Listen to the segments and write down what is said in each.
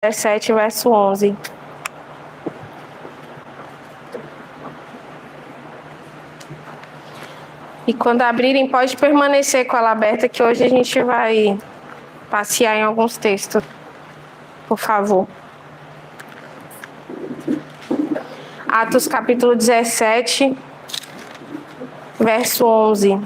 17, verso 11. E quando abrirem, pode permanecer com ela aberta, que hoje a gente vai passear em alguns textos. Por favor. Atos capítulo 17, verso 11.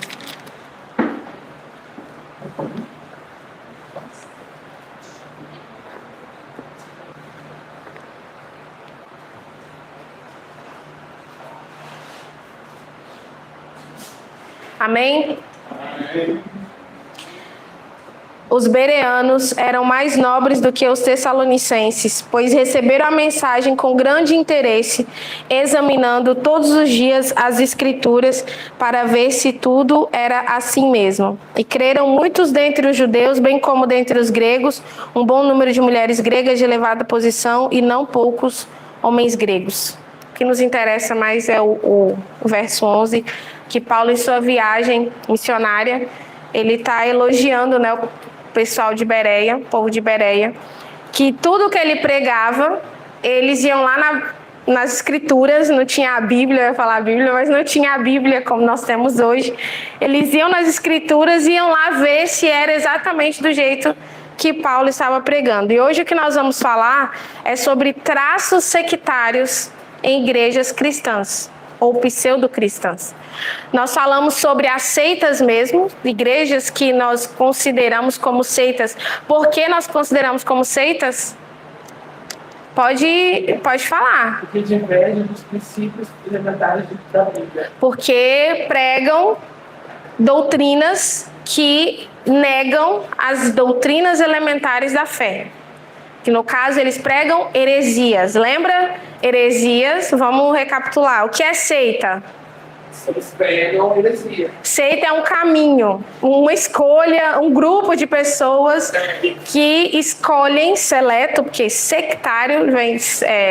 Amém? Os bereanos eram mais nobres do que os tessalonicenses, pois receberam a mensagem com grande interesse, examinando todos os dias as escrituras para ver se tudo era assim mesmo. E creram muitos dentre os judeus, bem como dentre os gregos, um bom número de mulheres gregas de elevada posição e não poucos homens gregos. O que nos interessa mais é o verso 11, que Paulo, em sua viagem missionária, ele está elogiando, né, o pessoal de Bereia, o povo de Bereia, que tudo que ele pregava, eles iam lá nas escrituras, não tinha a Bíblia, eu ia falar a Bíblia, mas não tinha a Bíblia como nós temos hoje. Eles iam nas escrituras e iam lá ver se era exatamente do jeito que Paulo estava pregando. E hoje o que nós vamos falar é sobre traços sectários em igrejas cristãs ou pseudo-cristãs. Nós falamos sobre as seitas mesmo, igrejas que nós consideramos como seitas. Por que nós consideramos como seitas? Pode falar. Porque divergem dos princípios elementares da Bíblia. Porque pregam doutrinas que negam as doutrinas elementares da fé. Que no caso eles pregam heresias. Lembra? Heresias, vamos recapitular. O que é seita? Eles pregam heresia. Seita é um caminho, uma escolha, um grupo de pessoas que escolhem, seleto, porque sectário,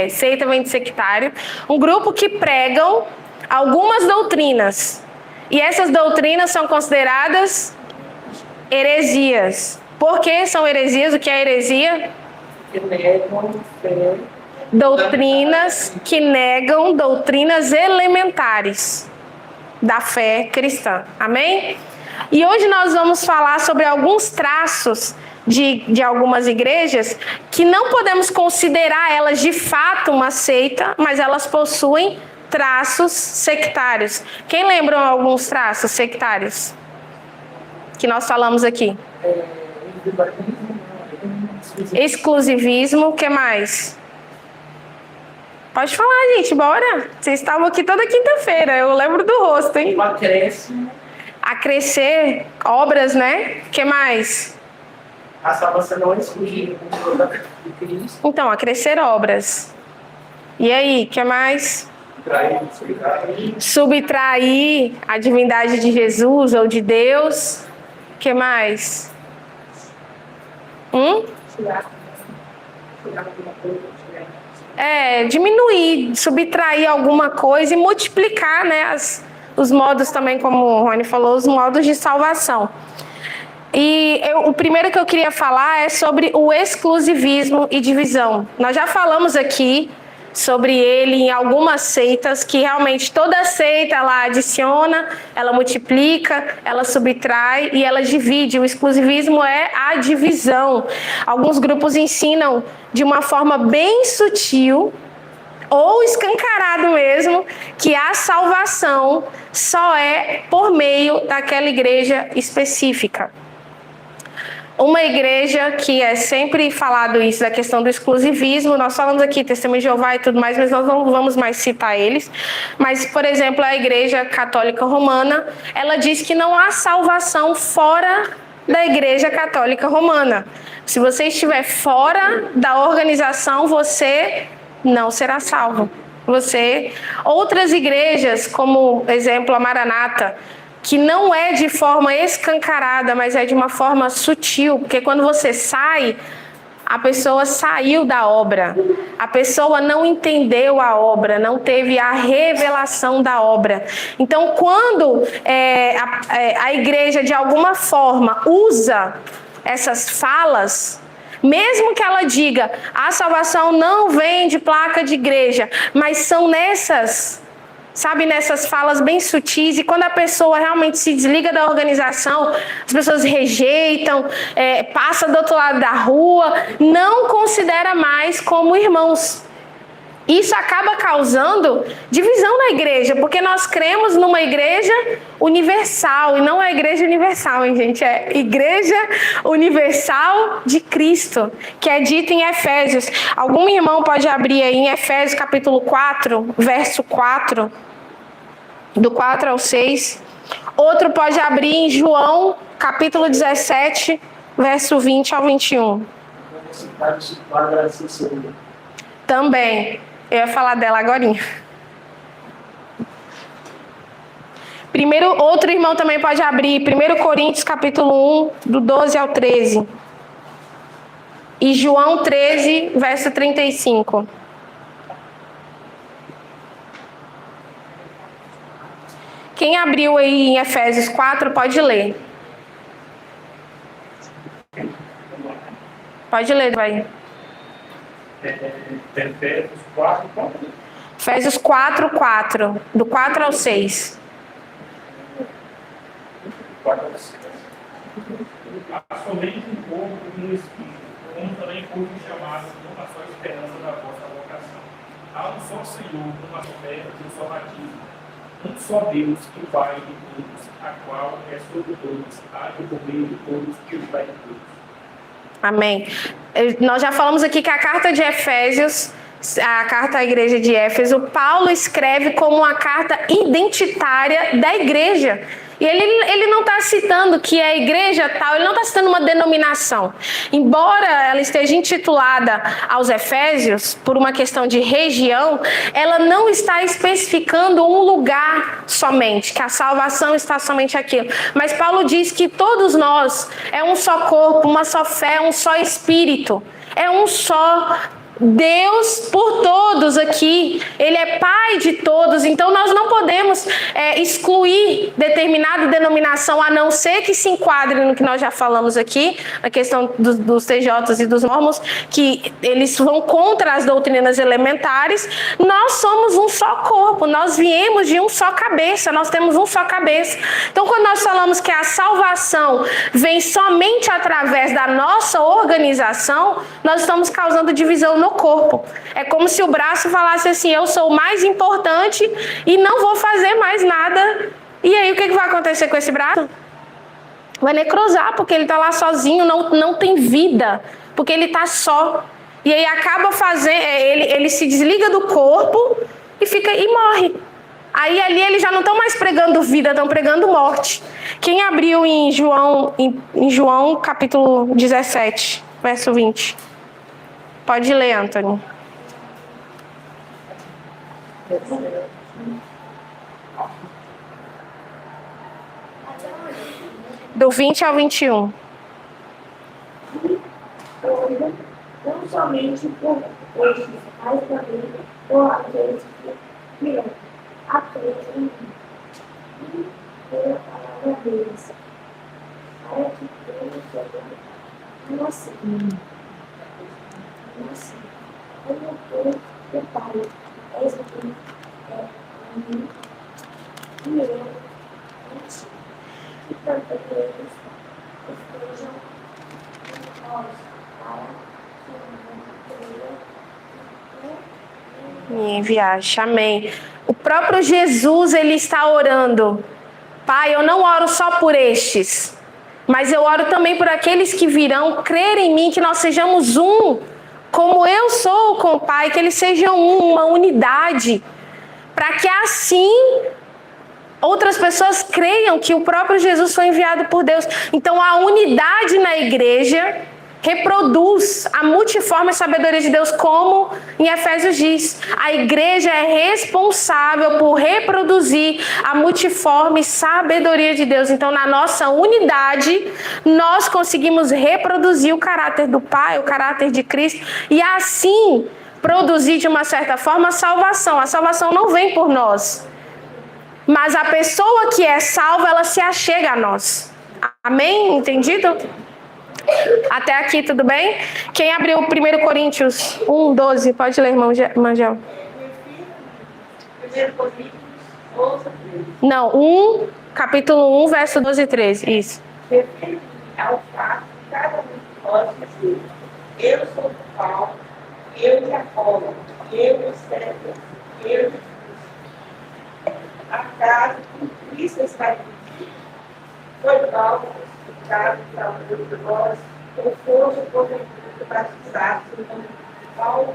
seita vem de sectário, um grupo que pregam algumas doutrinas. E essas doutrinas são consideradas heresias. Por que são heresias? O que é heresia? Que negam fé. Doutrinas que negam doutrinas elementares da fé cristã. Amém? E hoje nós vamos falar sobre alguns traços de algumas igrejas que não podemos considerar elas de fato uma seita, mas elas possuem traços sectários. Quem lembra alguns traços sectários que nós falamos aqui? Exclusivismo, o que mais? Pode falar, gente, bora. Vocês estavam aqui toda quinta-feira, eu lembro do rosto, hein? Acréscimo. Acrescer, obras, né? O que mais? A salvação não é exclusiva de Cristo. Então, acrescer obras. E aí, o que mais? Subtrair a divindade de Jesus ou de Deus. O que mais? Diminuir, subtrair alguma coisa e multiplicar, né, os modos também, como o Rony falou, os modos de salvação. E o primeiro que eu queria falar é sobre o exclusivismo e divisão. Nós já falamos aqui sobre ele em algumas seitas, que realmente toda seita ela adiciona, ela multiplica, ela subtrai e ela divide. O exclusivismo é a divisão. Alguns grupos ensinam de uma forma bem sutil ou escancarado mesmo que a salvação só é por meio daquela igreja específica. Uma igreja que é sempre falado isso, da questão do exclusivismo, nós falamos aqui Testemunho de Jeová e tudo mais, mas nós não vamos mais citar eles. Mas, por exemplo, a Igreja Católica Romana, ela diz que não há salvação fora da Igreja Católica Romana. Se você estiver fora da organização, você não será salvo. Outras igrejas, como exemplo a Maranata, que não é de forma escancarada, mas é de uma forma sutil, porque quando você sai, a pessoa saiu da obra, a pessoa não entendeu a obra, não teve a revelação da obra. Então, quando a igreja, de alguma forma, usa essas falas Mesmo que ela diga, a salvação não vem de placa de igreja, mas são nessas falas bem sutis, e quando a pessoa realmente se desliga da organização, as pessoas rejeitam, passa do outro lado da rua, não considera mais como irmãos. Isso acaba causando divisão na igreja, porque nós cremos numa igreja universal, e não é igreja universal, hein, gente? É igreja universal de Cristo, que é dito em Efésios. Algum irmão pode abrir aí em Efésios capítulo 4, verso 4, do 4 ao 6. Outro pode abrir em João capítulo 17, verso 20 ao 21. Também. Eu ia falar dela agorinha. Outro irmão também pode abrir 1 Coríntios capítulo 1, do 12 ao 13. E João 13, verso 35. Quem abriu aí em Efésios 4 pode ler. Pode ler, vai. Efésios 4, Efésios 4, 4. Do 4 ao 6. 4 ao 6. Há somente um corpo e um espírito, como também fomos chamados numa só esperança da vossa vocação. Há um só Senhor, uma só fé e um só batismo. Um só Deus que Pai de todos, a qual é sobre todos, age por meio de todos e os Pai de todos. Amém. Nós já falamos aqui que a carta de Efésios, a carta à igreja de Éfeso, Paulo escreve como uma carta identitária da igreja. E ele não está citando que é a igreja tal, ele não está citando uma denominação. Embora ela esteja intitulada aos Efésios, por uma questão de região, ela não está especificando um lugar somente, que a salvação está somente aquilo. Mas Paulo diz que todos nós é um só corpo, uma só fé, um só espírito, é um só Deus por todos aqui, Ele é Pai de todos, então nós não podemos excluir determinada denominação, a não ser que se enquadre no que nós já falamos aqui, na questão dos TJs e dos mormons, que eles vão contra as doutrinas elementares. Nós somos um só corpo, nós viemos de um só cabeça, nós temos um só cabeça. Então quando nós falamos que a salvação vem somente através da nossa organização, nós estamos causando divisão no corpo. É como se o braço falasse assim, eu sou o mais importante e não vou fazer mais nada. E aí o que vai acontecer com esse braço? Vai necrosar, porque ele está lá sozinho, não tem vida, porque ele está só. E aí acaba fazendo, ele se desliga do corpo e morre. Aí ali eles já não estão mais pregando vida, estão pregando morte. Quem abriu em João capítulo 17, verso 20? Pode ler, Antônio. Do 20 ao 21. Não somente por estes, mas também por aqueles que aprendem em mim e pela palavra deles, para que todos sejam assim. Como teu Pai és em mim e eu em ti, e também eles estejam em nós, para que Me enviaste, amém. O próprio Jesus, ele está orando. Pai, eu não oro só por estes, mas eu oro também por aqueles que virão crer em mim, que nós sejamos um. Como eu sou com o Pai, que eles sejam uma unidade, para que assim outras pessoas creiam que o próprio Jesus foi enviado por Deus. Então a unidade na igreja reproduz a multiforme sabedoria de Deus, como em Efésios diz. A igreja é responsável por reproduzir a multiforme sabedoria de Deus. Então, na nossa unidade, nós conseguimos reproduzir o caráter do Pai, o caráter de Cristo, e assim produzir, de uma certa forma, a salvação. A salvação não vem por nós, mas a pessoa que é salva, ela se achega a nós. Amém? Entendido? Até aqui, tudo bem? Quem abriu 1 Coríntios 1, 12? Pode ler, irmão Mangel. 1 Coríntios 11, 13. Não, capítulo 1, verso 12 e 13. Isso. Refiro-me ao fato de cada um de nós dizer: eu sou de Paulo, eu de Apolo, eu de César, eu de Cristo. Acaso que Cristo está dividido? Foi Paulo crucificado para o Deus de nós, ou fosse porventura batizado em nome de Paulo?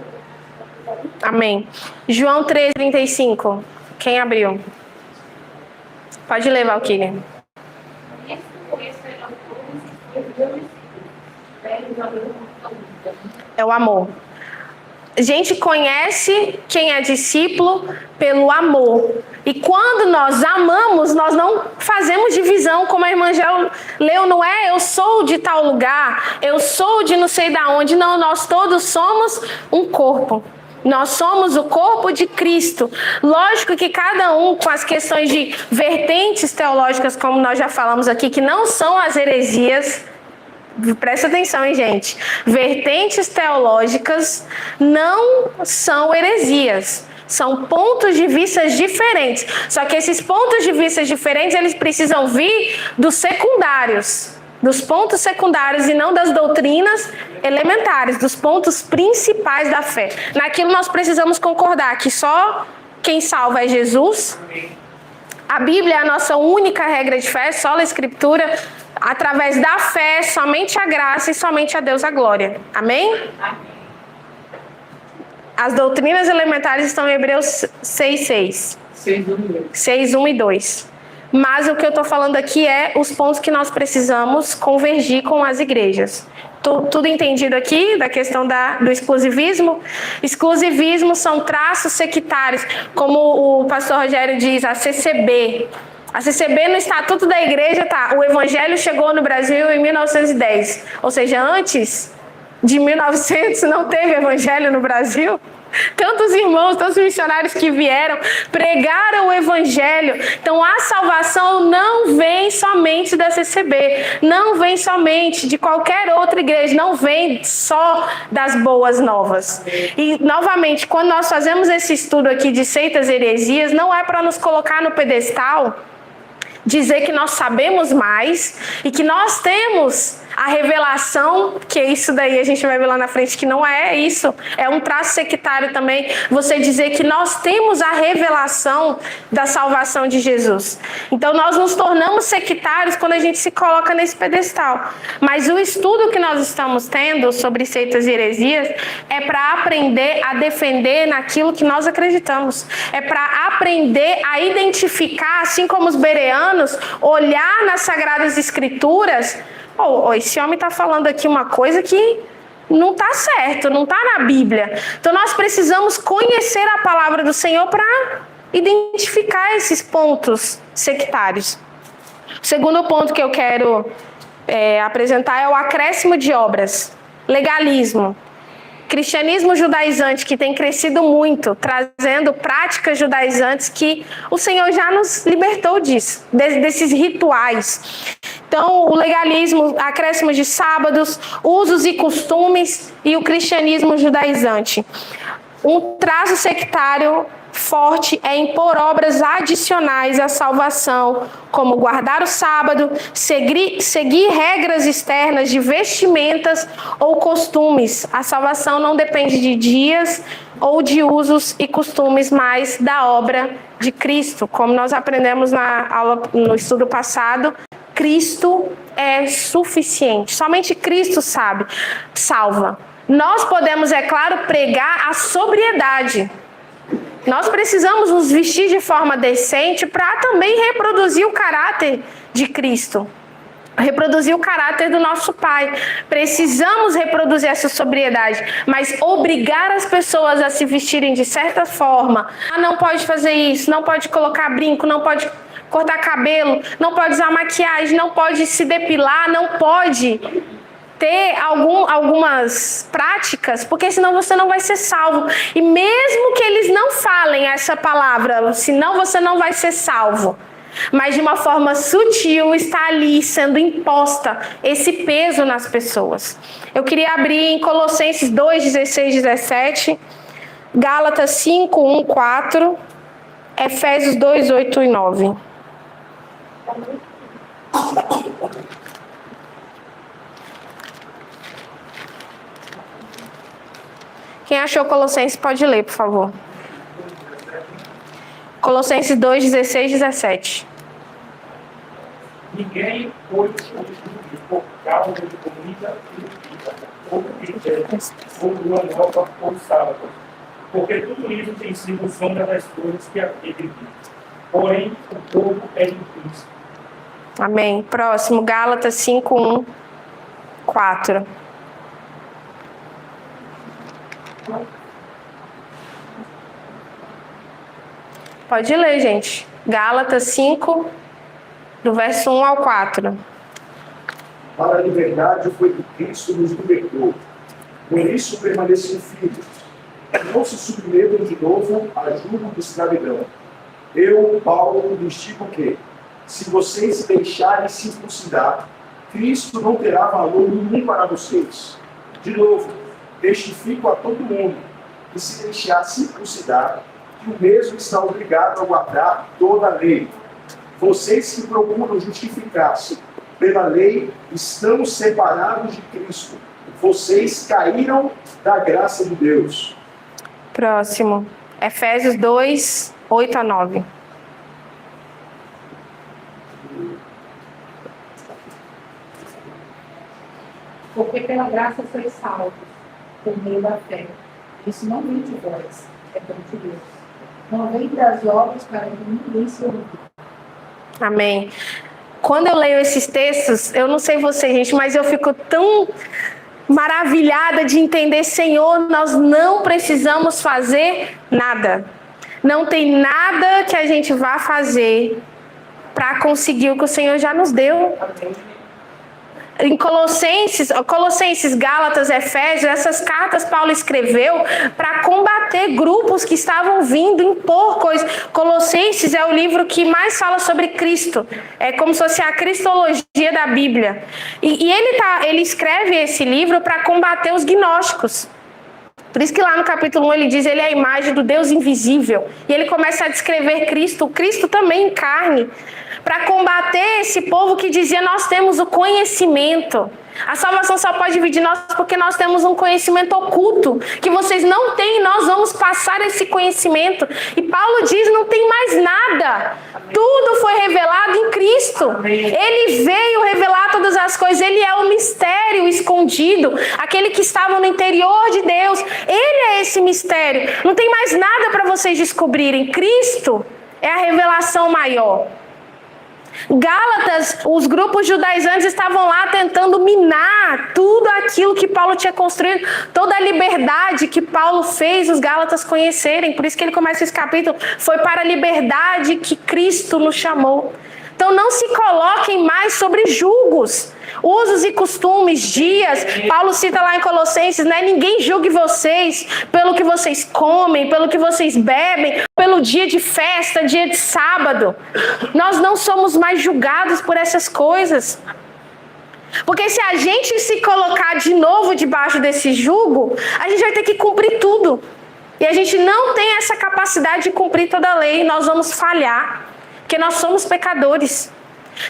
Amém. João 3, 35. Quem abriu? Pode ler, Valquíria. É o amor. A gente conhece quem é discípulo pelo amor. E quando nós amamos, nós não fazemos divisão, como a irmã Gel leu, não é eu sou de tal lugar, eu sou de não sei da onde. Não, nós todos somos um corpo. Nós somos o corpo de Cristo. Lógico que cada um com as questões de vertentes teológicas, como nós já falamos aqui, que não são as heresias. Presta atenção, hein, gente. Vertentes teológicas não são heresias. São pontos de vista diferentes. Só que esses pontos de vista diferentes, eles precisam vir dos secundários. Dos pontos secundários e não das doutrinas elementares, dos pontos principais da fé. Naquilo nós precisamos concordar que só quem salva é Jesus. A Bíblia é a nossa única regra de fé, só a Escritura. Através da fé, somente a graça e somente a Deus a glória. Amém? As doutrinas elementares estão em Hebreus 6, 1 e 2. Mas o que eu estou falando aqui é os pontos que nós precisamos convergir com as igrejas. Tudo entendido aqui da questão do exclusivismo? Exclusivismo são traços sectários, como o pastor Rogério diz, a CCB. A CCB no Estatuto da Igreja tá, o Evangelho chegou no Brasil em 1910. Ou seja, antes de 1900 não teve Evangelho no Brasil. Tantos irmãos, tantos missionários que vieram, pregaram o Evangelho. Então a salvação não vem somente da CCB, não vem somente de qualquer outra igreja, não vem só das boas novas. E novamente, quando nós fazemos esse estudo aqui de seitas e heresias, não é para nos colocar no pedestal, dizer que nós sabemos mais e que nós temos a revelação, que isso daí a gente vai ver lá na frente que não é isso, é um traço sectário também, você dizer que nós temos a revelação da salvação de Jesus. Então nós nos tornamos sectários quando a gente se coloca nesse pedestal. Mas o estudo que nós estamos tendo sobre seitas e heresias é para aprender a defender naquilo que nós acreditamos. É para aprender a identificar, assim como os bereanos, olhar nas Sagradas Escrituras. Esse homem está falando aqui uma coisa que não está certo, não está na Bíblia. Então nós precisamos conhecer a palavra do Senhor para identificar esses pontos sectários. O segundo ponto que eu quero apresentar é o acréscimo de obras, legalismo. Cristianismo judaizante que tem crescido muito, trazendo práticas judaizantes que o Senhor já nos libertou disso, desses rituais. Então, o legalismo, acréscimos de sábados, usos e costumes e o cristianismo judaizante. Um traço sectário forte é impor obras adicionais à salvação, como guardar o sábado, seguir regras externas de vestimentas ou costumes. A salvação não depende de dias ou de usos e costumes, mas da obra de Cristo. Como nós aprendemos na aula, no estudo passado, Cristo é suficiente. Somente Cristo salva. Nós podemos, é claro, pregar a sobriedade. Nós precisamos nos vestir de forma decente para também reproduzir o caráter de Cristo. Reproduzir o caráter do nosso Pai. Precisamos reproduzir essa sobriedade, mas obrigar as pessoas a se vestirem de certa forma. Não pode fazer isso, não pode colocar brinco, não pode cortar cabelo, não pode usar maquiagem, não pode se depilar, não pode ter algumas práticas, porque senão você não vai ser salvo. E mesmo que eles não falem essa palavra, senão você não vai ser salvo, mas de uma forma sutil está ali sendo imposta esse peso nas pessoas. Eu queria abrir em Colossenses 2, 16, 17, Gálatas 5, 1, 4, Efésios 2, 8 e 9. Quem achou Colossenses pode ler, por favor. Colossenses 2, 16, 17. Ninguém foi excluído por causa de comida e bebida, ou critério, ou lua nova, ou sábado, porque tudo isso tem sido sombra das coisas que aquele vive. Porém, o povo é de Cristo. Amém. Próximo, Gálatas 5, 1, 4. Pode ler, gente. Gálatas 5, do verso 1 ao 4. Para a liberdade foi que Cristo nos libertou. Por isso permaneçam firmes. Não se submetam de novo a jugo de escravidão. Eu, Paulo, lhes digo que, se vocês se deixarem circuncidar, Cristo não terá valor nenhum para vocês. De novo, testifico a todo mundo que se deixar circuncidar, que o mesmo está obrigado a guardar toda a lei. Vocês que procuram justificar-se pela lei estão separados de Cristo. Vocês caíram da graça de Deus. Próximo, Efésios 2, 8 a 9. Porque pela graça sois salvos, por meio da fé. Isso não vem de vós, é dom de Deus. Não vem das obras para que ninguém se orgulhe. Amém. Quando eu leio esses textos, eu não sei você, gente, mas eu fico tão maravilhada de entender, Senhor, nós não precisamos fazer nada. Não tem nada que a gente vá fazer para conseguir o que o Senhor já nos deu. Em Colossenses, Gálatas, Efésios, essas cartas Paulo escreveu para combater grupos que estavam vindo impor coisas. Colossenses é o livro que mais fala sobre Cristo. É como se fosse a cristologia da Bíblia. E ele escreve esse livro para combater os gnósticos. Por isso que lá no capítulo 1 ele diz, ele é a imagem do Deus invisível. E ele começa a descrever Cristo, o Cristo também em carne, para combater esse povo que dizia, nós temos o conhecimento. A salvação só pode vir de nós porque nós temos um conhecimento oculto, que vocês não têm, nós vamos passar esse conhecimento. E Paulo diz, não tem mais nada. Tudo foi revelado em Cristo. Ele veio revelar todas as coisas. Ele é o mistério escondido, aquele que estava no interior de Deus. Ele é esse mistério. Não tem mais nada para vocês descobrirem. Cristo é a revelação maior. Gálatas, os grupos judaizantes estavam lá tentando minar tudo aquilo que Paulo tinha construído, toda a liberdade que Paulo fez os Gálatas conhecerem. Por isso que ele começa esse capítulo, foi para a liberdade que Cristo nos chamou. Então não se coloquem mais sobre julgos, usos e costumes, dias. Paulo cita lá em Colossenses, né? Ninguém julgue vocês pelo que vocês comem, pelo que vocês bebem, pelo dia de festa, dia de sábado. Nós não somos mais julgados por essas coisas. Porque se a gente se colocar de novo debaixo desse jugo, a gente vai ter que cumprir tudo. E a gente não tem essa capacidade de cumprir toda a lei, nós vamos falhar. Porque nós somos pecadores.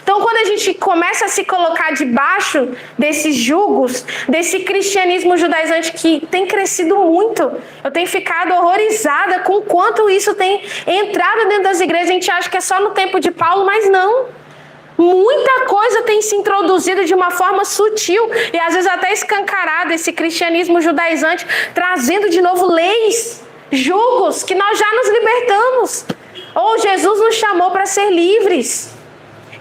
Então, quando a gente começa a se colocar debaixo desses jugos, desse cristianismo judaizante que tem crescido muito, eu tenho ficado horrorizada com o quanto isso tem entrado dentro das igrejas. A gente acha que é só no tempo de Paulo, mas não. Muita coisa tem se introduzido de uma forma sutil e às vezes até escancarada, esse cristianismo judaizante, trazendo de novo leis, jugos que nós já nos libertamos. Ou Jesus nos chamou para ser livres.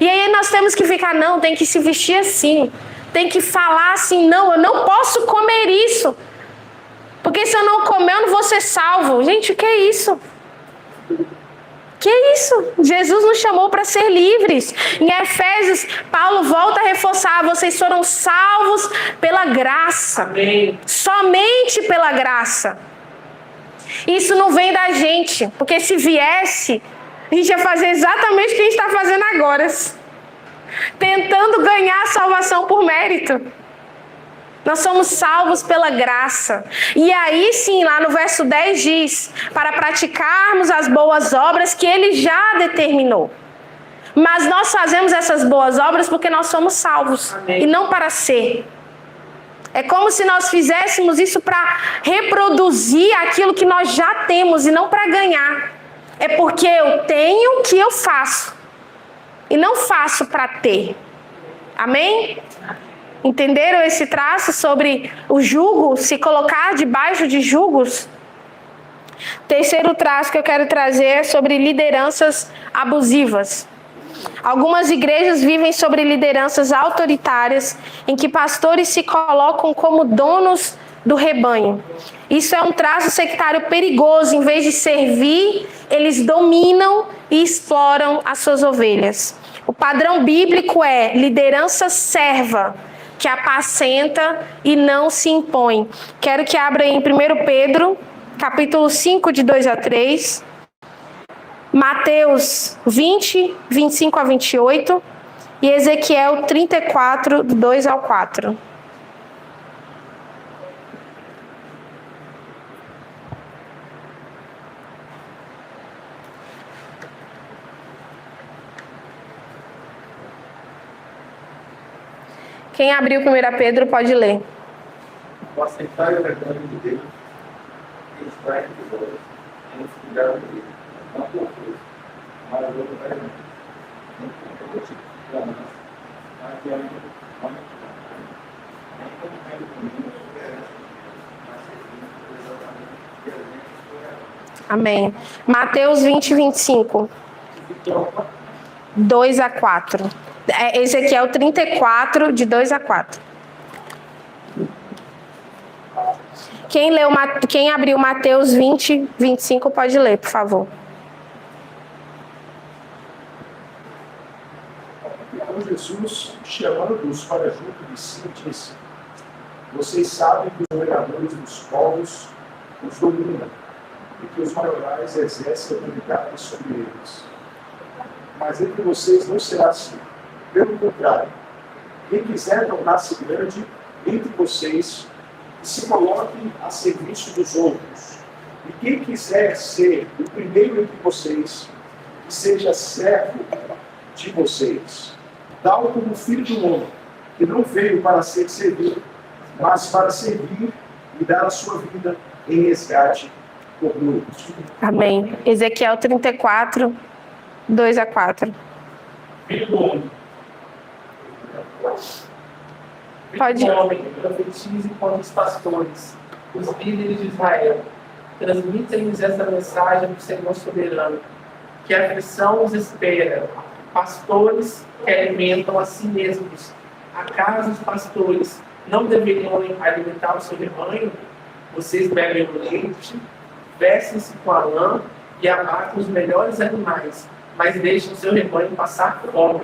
E aí nós temos que ficar, não, tem que se vestir assim. Tem que falar assim, não, eu não posso comer isso. Porque se eu não comer, eu não vou ser salvo. Gente, o que é isso? Que é isso? Jesus nos chamou para ser livres. Em Efésios, Paulo volta a reforçar, vocês foram salvos pela graça. Amém. Somente pela graça. Isso não vem da gente, porque se viesse, a gente ia fazer exatamente o que a gente está fazendo agora. Tentando ganhar a salvação por mérito. Nós somos salvos pela graça. E aí sim, lá no verso 10 diz, para praticarmos as boas obras que ele já determinou. Mas nós fazemos essas boas obras porque nós somos salvos. Amém. E não para ser. É como se nós fizéssemos isso para reproduzir aquilo que nós já temos e não para ganhar. É porque eu tenho que eu faço. E não faço para ter. Amém? Entenderam esse traço sobre o jugo, se colocar debaixo de jugos? Terceiro traço que eu quero trazer é sobre lideranças abusivas. Algumas igrejas vivem sobre lideranças autoritárias, em que pastores se colocam como donos do rebanho. Isso é um traço sectário perigoso. Em vez de servir, eles dominam e exploram as suas ovelhas. O padrão bíblico é liderança serva, que apacenta e não se impõe. Quero que abra em 1 Pedro, capítulo 5, de 2 a 3. Mateus 20, 25 a 28. E Ezequiel 34, do 2 ao 4. Quem abriu 1 Pedro pode ler. O aceitar a verdade de Deus, que está entre vós, em cuidado dele, não por força, mas o verdadeiro, nem por motivo de ganância, mas de amor, não nem como tendo comigo esperança, mas servindo exatamente de exemplo. Amém. Mateus 20, 25. 2 a 4. Ezequiel 34, de 2 a 4. Quem abriu Mateus 20, 25 pode ler, por favor. Então Jesus, chamando-os para junto de si, disse: vocês sabem que os governadores dos povos os dominam e que os maiorais exercem autoridade sobre eles. Mas entre vocês não será assim. Pelo contrário, quem quiser tornar-se grande entre vocês, que se coloque a serviço dos outros. E quem quiser ser o primeiro entre vocês, que seja servo de vocês. Tal como o Filho do Homem, que não veio para ser servido, mas para servir e dar a sua vida em resgate por muitos. Amém. Ezequiel 34, 2 a 4. Filho do homem. Pode. Filho do homem, profetize contra os pastores, os líderes de Israel. Transmitem-lhes essa mensagem do Senhor soberano, que a aflição os espera. Pastores que alimentam a si mesmos. Acaso os pastores não deveriam alimentar o seu rebanho? Vocês bebem o leite, vestem-se com a lã e abatem os melhores animais, mas deixam o seu rebanho passar fome.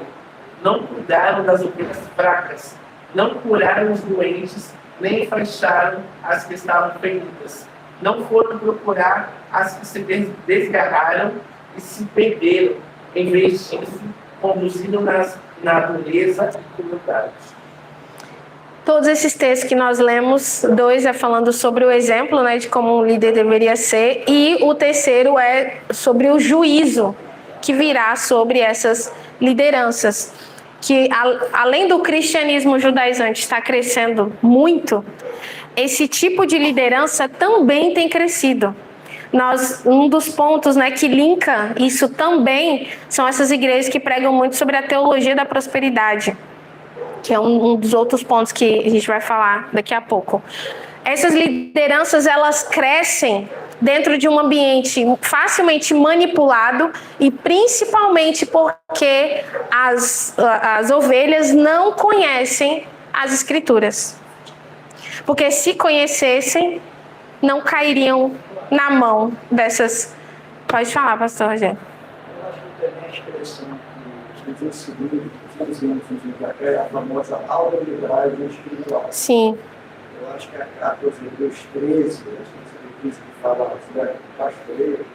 Não cuidaram das ovelhas fracas, não curaram os doentes, nem enfaixaram as que estavam feridas. Não foram procurar as que se desgarraram e se perderam. Em vez disso, conduziram na dureza e crueldade. Todos esses textos que nós lemos, 2 é falando sobre o exemplo, né, de como um líder deveria ser, e o terceiro é sobre o juízo que virá sobre essas lideranças. Que além do cristianismo judaizante estar crescendo muito, esse tipo de liderança também tem crescido. Um dos pontos, né, que linka isso também são essas igrejas que pregam muito sobre a teologia da prosperidade, que é um dos outros pontos que a gente vai falar daqui a pouco. Essas lideranças, elas crescem dentro de um ambiente facilmente manipulado e principalmente porque as ovelhas não conhecem as Escrituras. Porque se conhecessem, não cairiam na mão dessas... Pode falar, pastor Rogério. Eu acho que tem a expressão que os Jesus seguiram a famosa autoridade espiritual. Sim. Eu acho que a Hebreus 13, que fala sobre pastoreio,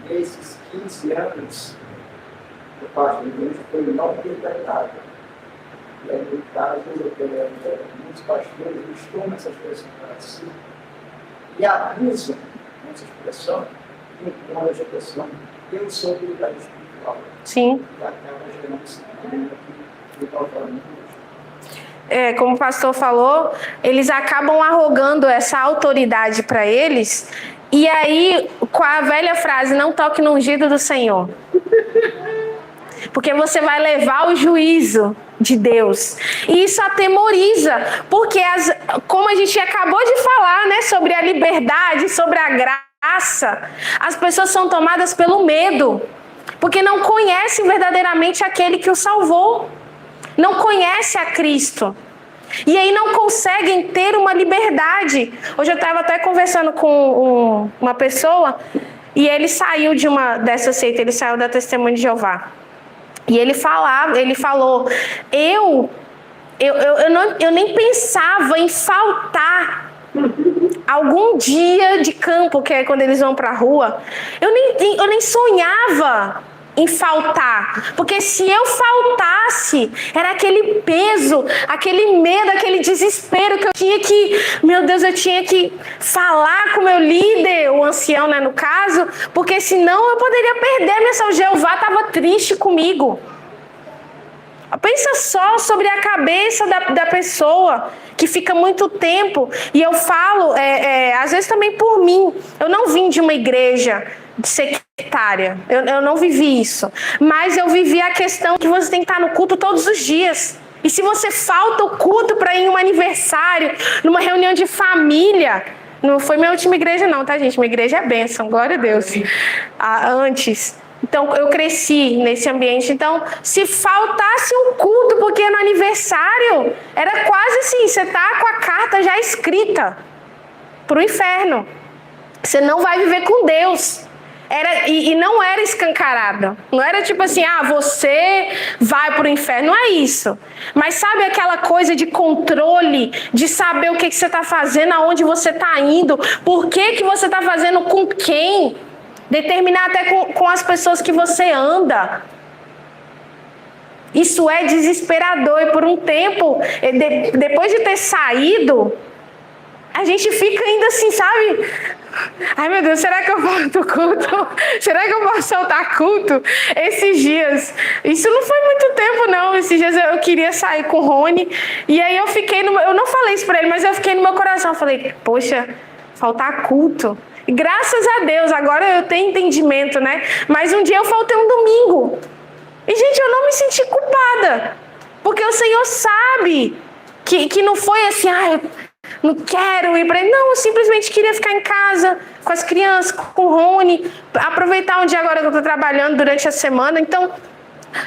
nesses 15 anos, o parte do igreja foi não interpretado. E aí, no caso, muitos pastores eles tomam essa expressão para si e abusam dessa expressão, impondo essa expressão, eu sou autoridade espiritual. Sim. E acaba gerando esse problema que eu estava falando hoje. Como o pastor falou, eles acabam arrogando essa autoridade para eles, e aí, com a velha frase, não toque no ungido do Senhor. Porque você vai levar o juízo de Deus. E isso atemoriza, porque como a gente acabou de falar, né, sobre a liberdade, sobre a graça, as pessoas são tomadas pelo medo, porque não conhecem verdadeiramente aquele que o salvou. Não conhecem a Cristo. E aí não conseguem ter uma liberdade. Hoje eu estava até conversando com uma pessoa, e ele saiu dessa seita, ele saiu da Testemunha de Jeová. E ele falou, eu nem pensava em faltar algum dia de campo, que é quando eles vão para a rua. Eu nem sonhava em faltar, porque se eu faltasse, era aquele peso, aquele medo, aquele desespero que eu tinha que, meu Deus, eu tinha que falar com o meu líder, o ancião, né, no caso, porque senão eu poderia perder a missão. Jeová estava triste comigo. Pensa só sobre a cabeça da pessoa que fica muito tempo. E eu falo, às vezes também por mim, eu não vim de uma igreja sectária, eu não vivi isso, mas eu vivi a questão que você tem que estar no culto todos os dias. E se você falta o culto para ir em um aniversário, numa reunião de família, não foi minha última igreja não, tá, gente? Minha igreja é bênção, glória a Deus. Antes, então eu cresci nesse ambiente. Então, se faltasse um culto, porque no aniversário era quase assim, você tá com a carta já escrita pro inferno. Você não vai viver com Deus. E não era escancarado. Não era tipo assim, você vai para o inferno. Não é isso. Mas sabe aquela coisa de controle, de saber o que você está fazendo, aonde você está indo, por que você está fazendo, com quem, determinar até com as pessoas que você anda. Isso é desesperador. E por um tempo, depois de ter saído, a gente fica ainda assim, sabe? Ai, meu Deus, será que eu volto culto? Será que eu posso soltar culto? Esses dias, isso não foi muito tempo não, esses dias eu queria sair com o Rony, e aí eu fiquei, eu não falei isso pra ele, mas eu fiquei no meu coração, eu falei, poxa, faltar culto. E graças a Deus, agora eu tenho entendimento, né? Mas um dia eu faltei um domingo, e gente, eu não me senti culpada, porque o Senhor sabe que não foi assim, não quero ir para ele. Não, eu simplesmente queria ficar em casa com as crianças, com o Rony, aproveitar um dia agora que eu estou trabalhando durante a semana. Então,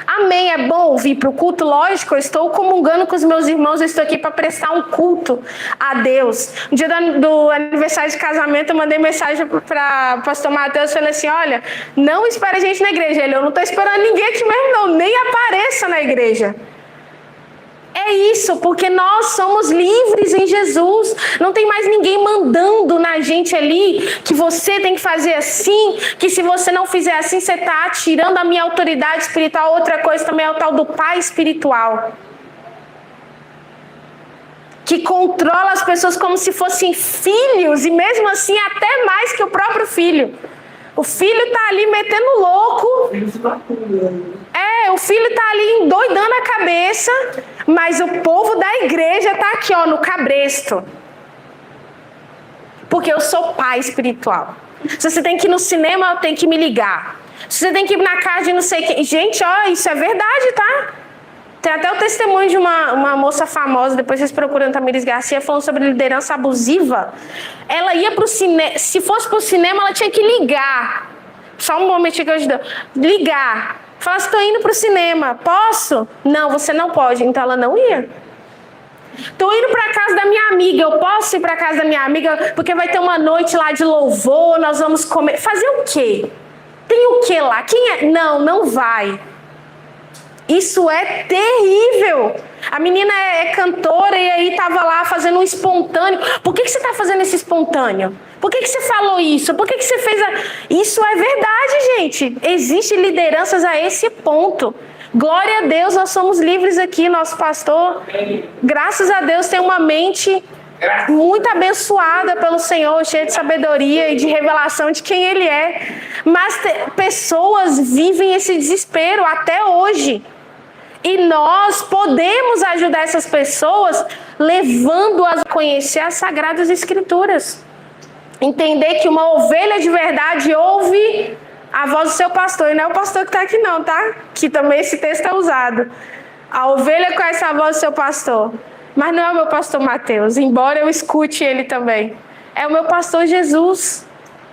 amém, é bom vir para o culto, lógico, eu estou comungando com os meus irmãos, eu estou aqui para prestar um culto a Deus. No dia do aniversário de casamento, eu mandei mensagem para o pastor Mateus, falei assim, olha, não espere a gente na igreja. Ele, eu não estou esperando ninguém aqui mesmo não, nem apareça na igreja. É isso, porque nós somos livres em Jesus. Não tem mais ninguém mandando na gente ali que você tem que fazer assim, que se você não fizer assim, você está tirando a minha autoridade espiritual. Outra coisa também é o tal do pai espiritual, que controla as pessoas como se fossem filhos, e mesmo assim até mais que o próprio filho. O filho está ali metendo louco. O filho está ali endoidando a cabeça, mas o povo da igreja está aqui, no cabresto. Porque eu sou pai espiritual. Se você tem que ir no cinema, eu tenho que me ligar. Se você tem que ir na casa de não sei quem. Gente, isso é verdade, tá? Tem até o testemunho de uma moça famosa, depois vocês procuram, Tamires Garcia, falando sobre liderança abusiva. Ela ia pro cinema, se fosse pro cinema, ela tinha que ligar. Só um momentinho que eu ajudo. Ligar. Falar, estou indo pro cinema, posso? Não, você não pode. Então ela não ia. Estou indo para casa da minha amiga, eu posso ir para casa da minha amiga, porque vai ter uma noite lá de louvor, nós vamos comer. Fazer o quê? Tem o quê lá? Quem é? Não vai. Isso é terrível. A menina é cantora e aí estava lá fazendo um espontâneo. Por que você está fazendo esse espontâneo? Por que você falou isso? Por que você fez Isso é verdade, gente. Existem lideranças a esse ponto. Glória a Deus, nós somos livres aqui. Nosso pastor, graças a Deus, tem uma mente muito abençoada pelo Senhor, cheia de sabedoria e de revelação de quem Ele é. Mas pessoas vivem esse desespero até hoje. E nós podemos ajudar essas pessoas levando-as a conhecer as Sagradas Escrituras. Entender que uma ovelha de verdade ouve a voz do seu pastor. E não é o pastor que está aqui não, tá? Que também esse texto é usado. A ovelha conhece a voz do seu pastor. Mas não é o meu pastor Mateus, embora eu escute ele também. É o meu pastor Jesus,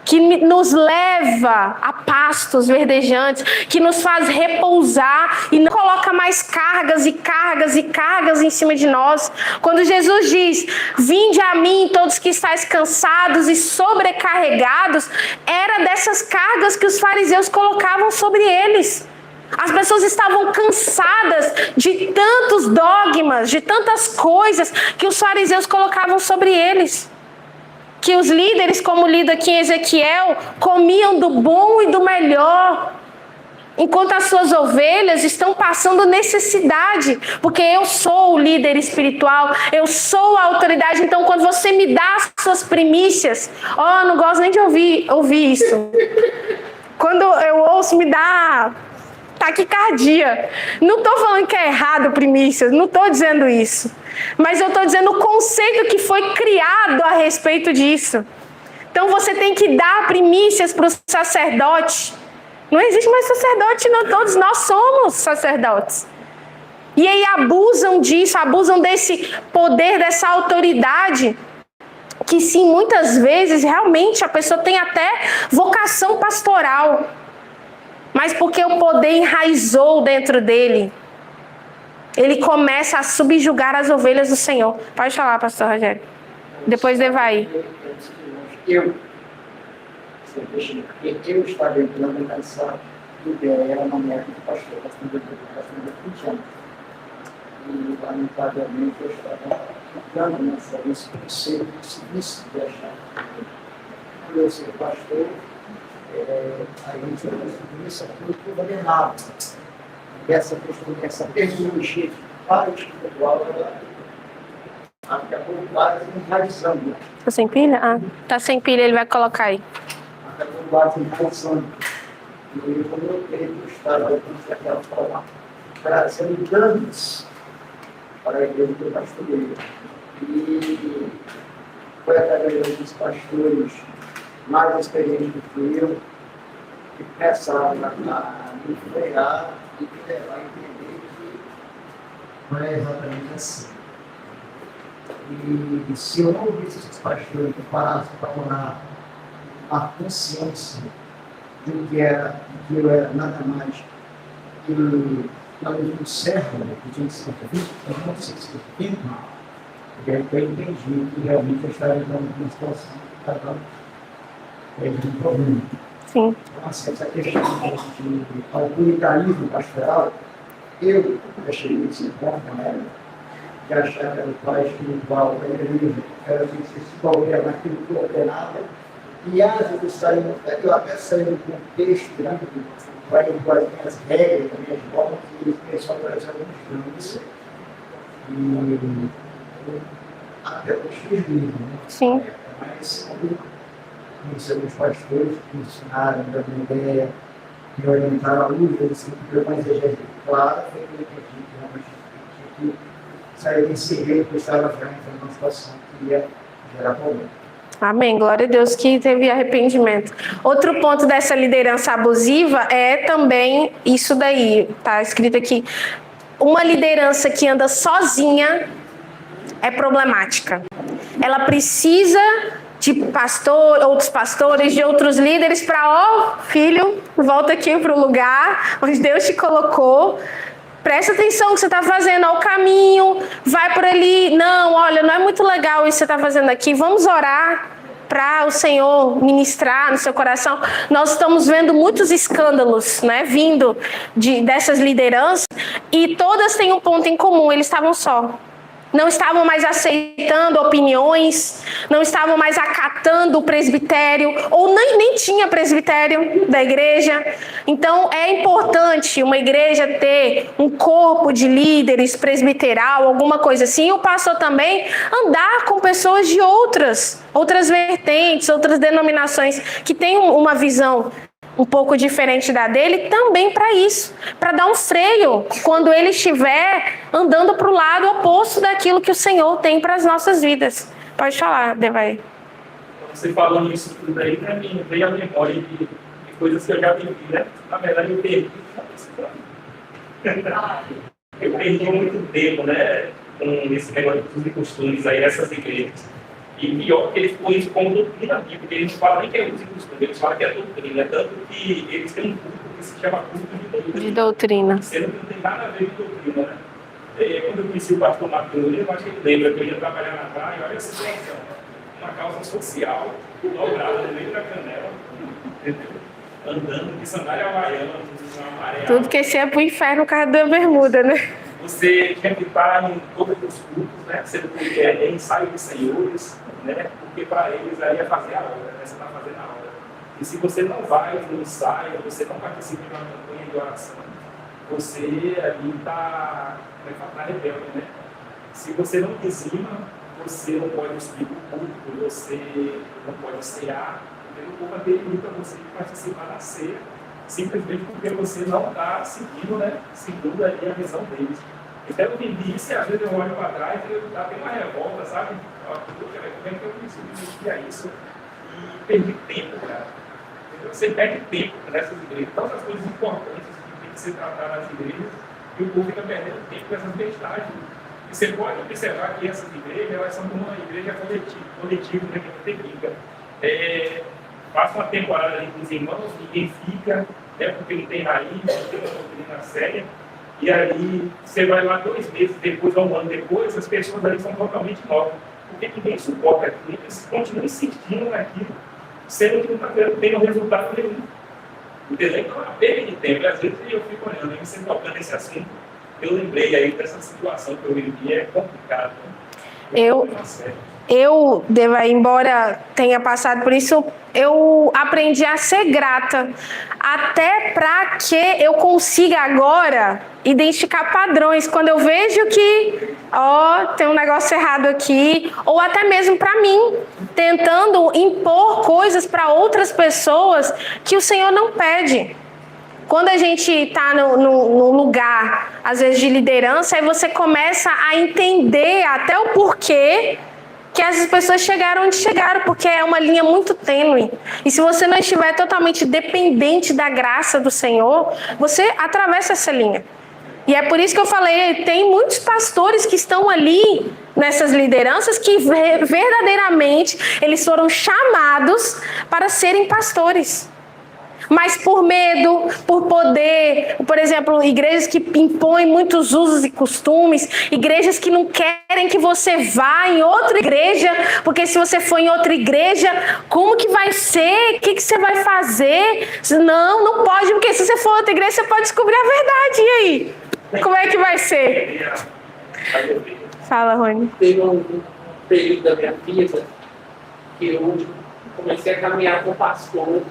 que nos leva a pastos verdejantes, que nos faz repousar e não coloca mais cargas e cargas e cargas em cima de nós. Quando Jesus diz, vinde a mim todos que estáis cansados e sobrecarregados, era dessas cargas que os fariseus colocavam sobre eles. As pessoas estavam cansadas de tantos dogmas, de tantas coisas que os fariseus colocavam sobre eles. Que os líderes, como lido aqui em Ezequiel, comiam do bom e do melhor, enquanto as suas ovelhas estão passando necessidade, porque eu sou o líder espiritual, eu sou a autoridade. Então quando você me dá as suas primícias, não gosto nem de ouvir isso. Quando eu ouço, me dá taquicardia. Não estou falando que é errado primícias, não estou dizendo isso. Mas eu estou dizendo o conceito que foi criado a respeito disso. Então você tem que dar primícias para o sacerdote. Não existe mais sacerdote, não. Todos nós somos sacerdotes. E aí abusam disso, abusam desse poder, dessa autoridade. Que sim, muitas vezes realmente a pessoa tem até vocação pastoral. Mas porque o poder enraizou dentro dele, ele começa a subjugar as ovelhas do Senhor. Pode falar, pastor Rogério. Depois ele vai. Eu estava entrando nessa ideia na minha vida pastor de 20 anos. E, lamentavelmente, eu estava entrando nesse conceito de achar. Quando eu sou pastor, a gente isso aqui tudo ordenado. Essa questão, essa terminologia para o espiritual, ela acabou quase enraizando. Tá sem pilha? Tá sem pilha, ele vai colocar aí. Acabou quase enraizando. E como eu tenho estado de certa forma trazendo danos para a igreja do pastoreio. E foi através dos pastores mais experientes do que eu, que começaram a me frear e me levar a entender que não é exatamente assim. E se eu não ouvisse esses pastores que parassem para orar a consciência de que eu era nada mais que um servo que tinha que ser visto, eu não sei se visto, e aí eu entendi que realmente eu estava entrando numa situação que estava um problema. Sim. Então, assim, essa questão de autoritarismo pastoral, eu achei isso importante, de achar que era o pai espiritual da igreja, era que se envolver naquilo que ordenava, e às vezes eu até saí do contexto, para com as minhas regras, as minhas normas, e o pessoal traz alguns danos. E até os fiz livre, né? Sim. Mas conheci alguns pastores que me ensinaram, me deram uma ideia, me orientaram à luz, assim, que uma exegese clara, foi que eu entendi que realmente tinha que sair desse jeito, que eu estava enfrentando uma situação que ia gerar problema. Amém, glória a Deus que teve arrependimento. Outro ponto dessa liderança abusiva é também isso daí, tá escrito aqui. Uma liderança que anda sozinha é problemática. Ela precisa de outros pastores, de outros líderes para, filho, volta aqui para o lugar onde Deus te colocou. Presta atenção no que você está fazendo, ao caminho, vai por ali. Não, olha, não é muito legal isso que você está fazendo aqui. Vamos orar para o Senhor ministrar no seu coração. Nós estamos vendo muitos escândalos, né, vindo dessas lideranças, e todas têm um ponto em comum, eles estavam só. não estavam mais aceitando opiniões, não estavam mais acatando o presbitério, ou nem tinha presbitério da igreja. Então, é importante uma igreja ter um corpo de líderes presbiteral, alguma coisa assim, e o pastor também andar com pessoas de outras vertentes, outras denominações, que têm uma visão um pouco diferente da dele, também para isso, para dar um freio quando ele estiver andando para o lado oposto daquilo que o Senhor tem para as nossas vidas. Pode falar, Devai. Você falando isso tudo aí, para mim, veio a memória de coisas que eu já vivi, né? Na verdade, eu perdi muito tempo, né? Com esse negócio de costumes aí, essas igrejas. E pior que eles põem isso como doutrina bíblica, porque eles não falam nem que é uso e costume, eles falam que é doutrina. Tanto que eles têm um culto que se chama culto de doutrina. Sendo que não tem nada a ver com doutrina, né? Quando eu conheci o pastor Matheus, eu acho que ele lembra que eu ia trabalhar na praia, olha essa situação. Uma causa social, dobrada no meio da canela, entendeu? Andando de sandália havaiana, amarela. Tudo que esse é pro inferno por causa da bermuda, né? Você tinha que estar em todos os cultos, né? Sendo que é ensaio de senhores, né? Porque para eles aí é fazer a obra, né? Você está fazendo a obra. E se você não vai no ensaio, você não participa de uma campanha de oração, você ali está rebelde, né? Se você não dizima, você não pode subir para o culto, você não pode cear, porque o povo habilita você de participar da ceia, simplesmente porque você não está seguindo, né? Segundo ali a visão deles. Então eu vivi isso e às vezes eu olho para trás e eu tenho uma revolta, sabe? Como é que eu preciso investir a isso? E perdi tempo, cara. Então, você perde tempo nessas igrejas. Então, as coisas importantes que tem que ser tratadas nas igrejas, e o povo fica perdendo tempo com essas bestagens. E você pode observar que essas igrejas, elas são como uma igreja coletiva, né, que não tem briga. Passa uma temporada ali com os irmãos, ninguém fica, né, porque não tem raiz, não tem uma doutrina séria. E aí você vai lá 2 meses depois, ou 1 ano depois, as pessoas ali são totalmente novas. Porque ninguém suporta aquilo, eles continuam insistindo naquilo, sendo que não está tendo resultado nenhum. Entendeu? Então é uma perda de tempo. E às vezes eu fico olhando, aí você tocando nesse assunto, eu lembrei aí dessa situação que eu vivi, é complicado. Eu, embora tenha passado por isso, eu aprendi a ser grata, até para que eu consiga agora identificar padrões. Quando eu vejo que, tem um negócio errado aqui, ou até mesmo para mim, tentando impor coisas para outras pessoas que o Senhor não pede. Quando a gente está no lugar, às vezes, de liderança, aí você começa a entender até o porquê que essas pessoas chegaram onde chegaram, porque é uma linha muito tênue. E se você não estiver totalmente dependente da graça do Senhor, você atravessa essa linha. E é por isso que eu falei, tem muitos pastores que estão ali nessas lideranças que verdadeiramente eles foram chamados para serem pastores. Mas por medo, por poder, por exemplo, igrejas que impõem muitos usos e costumes, igrejas que não querem que você vá em outra igreja, porque se você for em outra igreja, como que vai ser? O que você vai fazer? Não pode, porque se você for em outra igreja, você pode descobrir a verdade. E aí? Como é que vai ser? Fala, Rony. Teve um período da minha vida que eu comecei a caminhar com o pastor,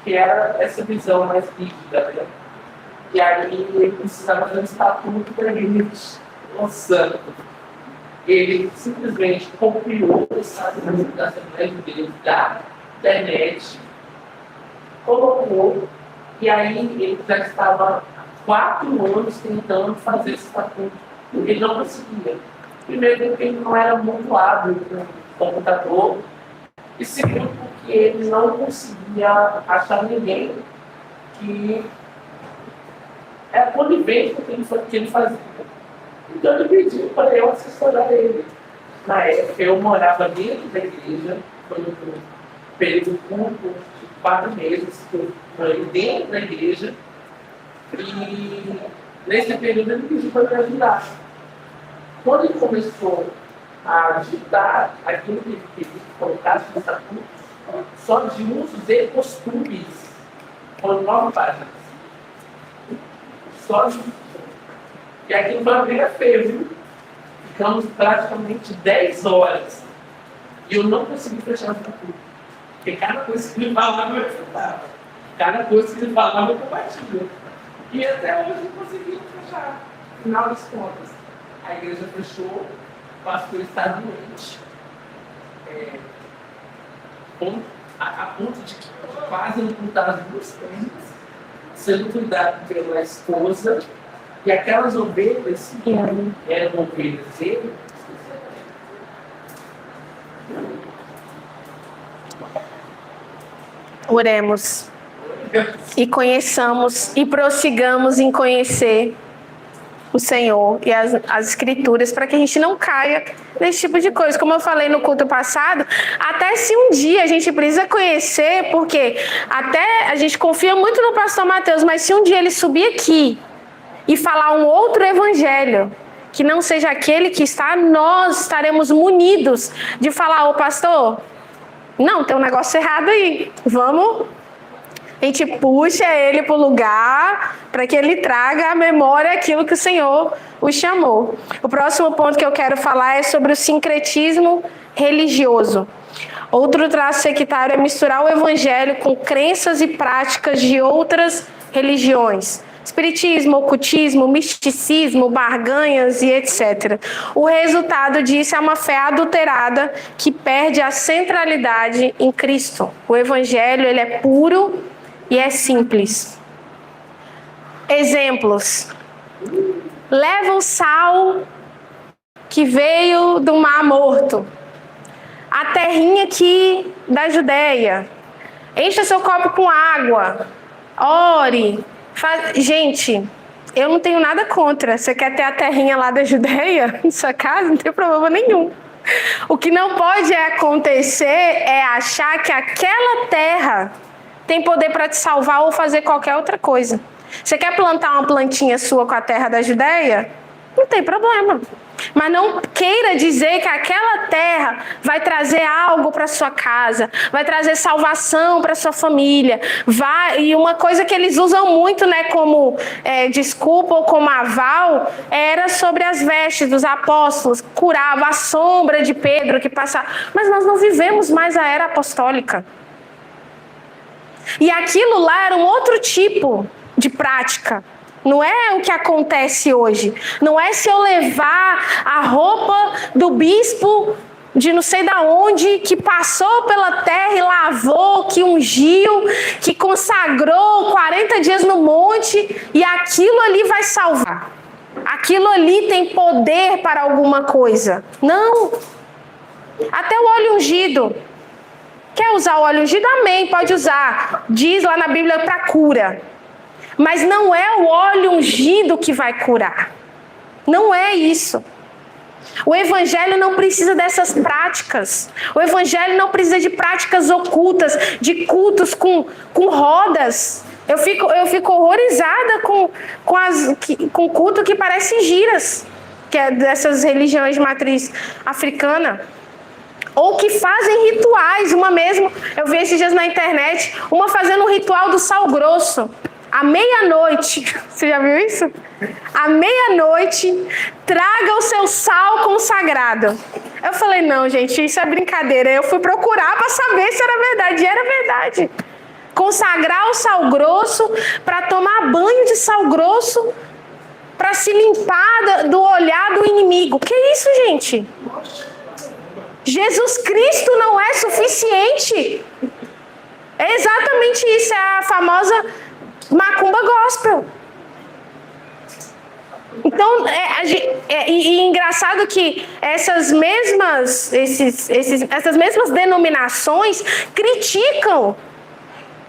que era essa visão mais rígida, né? E aí ele precisava de um estatuto para ele, santo. Ele simplesmente copiou o estatuto da Assembleia de Deus da internet, colocou, e aí ele já estava 4 anos tentando fazer esse estatuto. Ele não conseguia. Primeiro, porque ele não era muito hábil no computador, e segundo, porque ele não conseguia achar ninguém que era conivente com o que ele fazia. Então ele pediu para eu assessorar ele. Na época eu morava dentro da igreja, foi um período curto, de 4 meses, que eu morei dentro da igreja, e nesse período ele pediu para me ajudar. Quando ele começou a digitar aquilo que ele queria que colocasse no estatuto, só de usos e costumes, foram 9 páginas. Só de... E aquilo foi uma briga feia, viu? Ficamos praticamente 10 horas. E eu não consegui fechar essa tudo. Porque cada coisa que ele falava, eu escutava. Cada coisa que ele falava, eu compartilhava. E até hoje não consegui fechar. No final das contas, a igreja fechou, o pastor está doente. A ponto de quase amputar as duas pernas, sendo cuidado pela esposa, e aquelas ovelhas eram ovelhas dele. Oremos e conheçamos e prossigamos em conhecer o Senhor e as Escrituras, para que a gente não caia nesse tipo de coisa. Como eu falei no culto passado, até se um dia a gente precisa conhecer, porque até a gente confia muito no pastor Mateus, mas se um dia ele subir aqui e falar um outro evangelho, que não seja aquele que está, nós estaremos munidos de falar: ô pastor, não, tem um negócio errado aí, vamos... A gente puxa ele para o lugar para que ele traga à memória aquilo que o Senhor o chamou. O próximo ponto que eu quero falar é sobre o sincretismo religioso. Outro traço sectário é misturar o evangelho com crenças e práticas de outras religiões. Espiritismo, ocultismo, misticismo, barganhas e etc. O resultado disso é uma fé adulterada que perde a centralidade em Cristo. O evangelho, ele é puro e é simples. Exemplos. Leva o sal que veio do Mar Morto. A terrinha aqui da Judéia. Encha seu copo com água. Ore. Gente, eu não tenho nada contra. Você quer ter a terrinha lá da Judéia em sua casa? Não tem problema nenhum. O que não pode acontecer é achar que aquela terra tem poder para te salvar ou fazer qualquer outra coisa. Você quer plantar uma plantinha sua com a terra da Judéia? Não tem problema. Mas não queira dizer que aquela terra vai trazer algo para sua casa, vai trazer salvação para sua família. E uma coisa que eles usam muito, né, como desculpa ou como aval, era sobre as vestes dos apóstolos, curava a sombra de Pedro que passava. Mas nós não vivemos mais a era apostólica. E aquilo lá era um outro tipo de prática. Não é o que acontece hoje. Não é se eu levar a roupa do bispo de não sei da onde, que passou pela terra e lavou, que ungiu, que consagrou 40 dias no monte, e aquilo ali vai salvar. Aquilo ali tem poder para alguma coisa. Não. Até o óleo ungido. Quer usar o óleo ungido? Amém, pode usar. Diz lá na Bíblia para cura. Mas não é o óleo ungido que vai curar. Não é isso. O evangelho não precisa dessas práticas. O evangelho não precisa de práticas ocultas, de cultos com rodas. Eu fico horrorizada com culto que parece giras, que é dessas religiões de matriz africana. Ou que fazem rituais. Eu vi esses dias na internet, uma fazendo um ritual do sal grosso. À meia-noite, você já viu isso? À meia-noite, traga o seu sal consagrado. Eu falei, não, gente, isso é brincadeira. Eu fui procurar para saber se era verdade. E era verdade. Consagrar o sal grosso para tomar banho de sal grosso, para se limpar do olhar do inimigo. Que isso, gente? Jesus Cristo não é suficiente. É exatamente isso, é a famosa macumba gospel. Então, engraçado que essas mesmas denominações criticam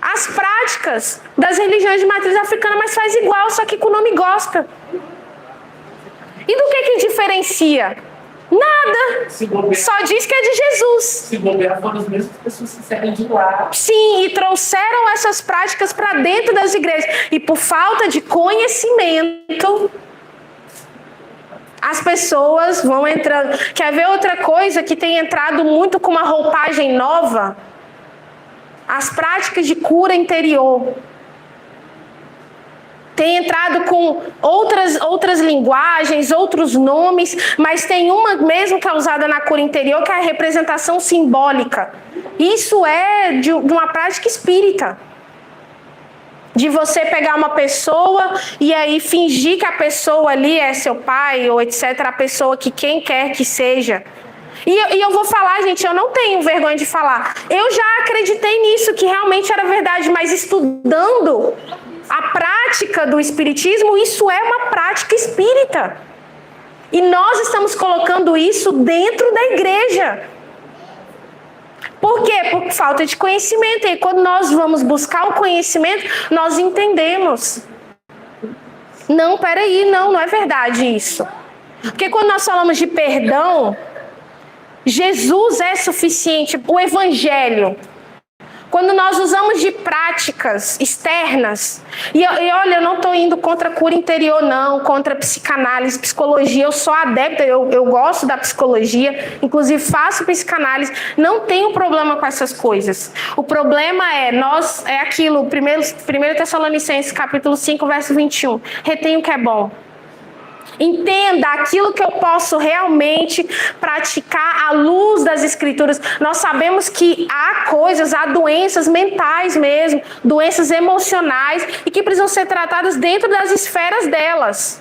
as práticas das religiões de matriz africana, mas faz igual, só que com o nome gospel. E do que diferencia? Nada. Só diz que é de Jesus. Se bobear, foram as mesmas pessoas que saíram de lá. Sim, e trouxeram essas práticas para dentro das igrejas. E por falta de conhecimento, as pessoas vão entrando. Quer ver outra coisa que tem entrado muito com uma roupagem nova? As práticas de cura interior. tem entrado com outras linguagens, outros nomes, mas tem uma mesmo que é usada na cura interior, que é a representação simbólica. Isso é de uma prática espírita. De você pegar uma pessoa e aí fingir que a pessoa ali é seu pai, ou etc., a pessoa que quem quer que seja. E eu vou falar, gente, eu não tenho vergonha de falar. Eu já acreditei nisso, que realmente era verdade, mas estudando a prática do espiritismo, isso é uma prática espírita. E nós estamos colocando isso dentro da igreja. Por quê? Por falta de conhecimento. E quando nós vamos buscar o conhecimento, nós entendemos. Não, peraí, não é verdade isso. Porque quando nós falamos de perdão, Jesus é suficiente. O Evangelho, quando nós usamos de práticas externas, e olha, eu não estou indo contra a cura interior, não, contra a psicanálise, psicologia, eu sou adepta, eu gosto da psicologia, inclusive faço psicanálise, não tenho problema com essas coisas. O problema é aquilo, 1 Tessalonicenses, capítulo 5, verso 21, retém o que é bom. Entenda aquilo que eu posso realmente praticar à luz das Escrituras. Nós sabemos que há doenças mentais mesmo, doenças emocionais, e que precisam ser tratadas dentro das esferas delas.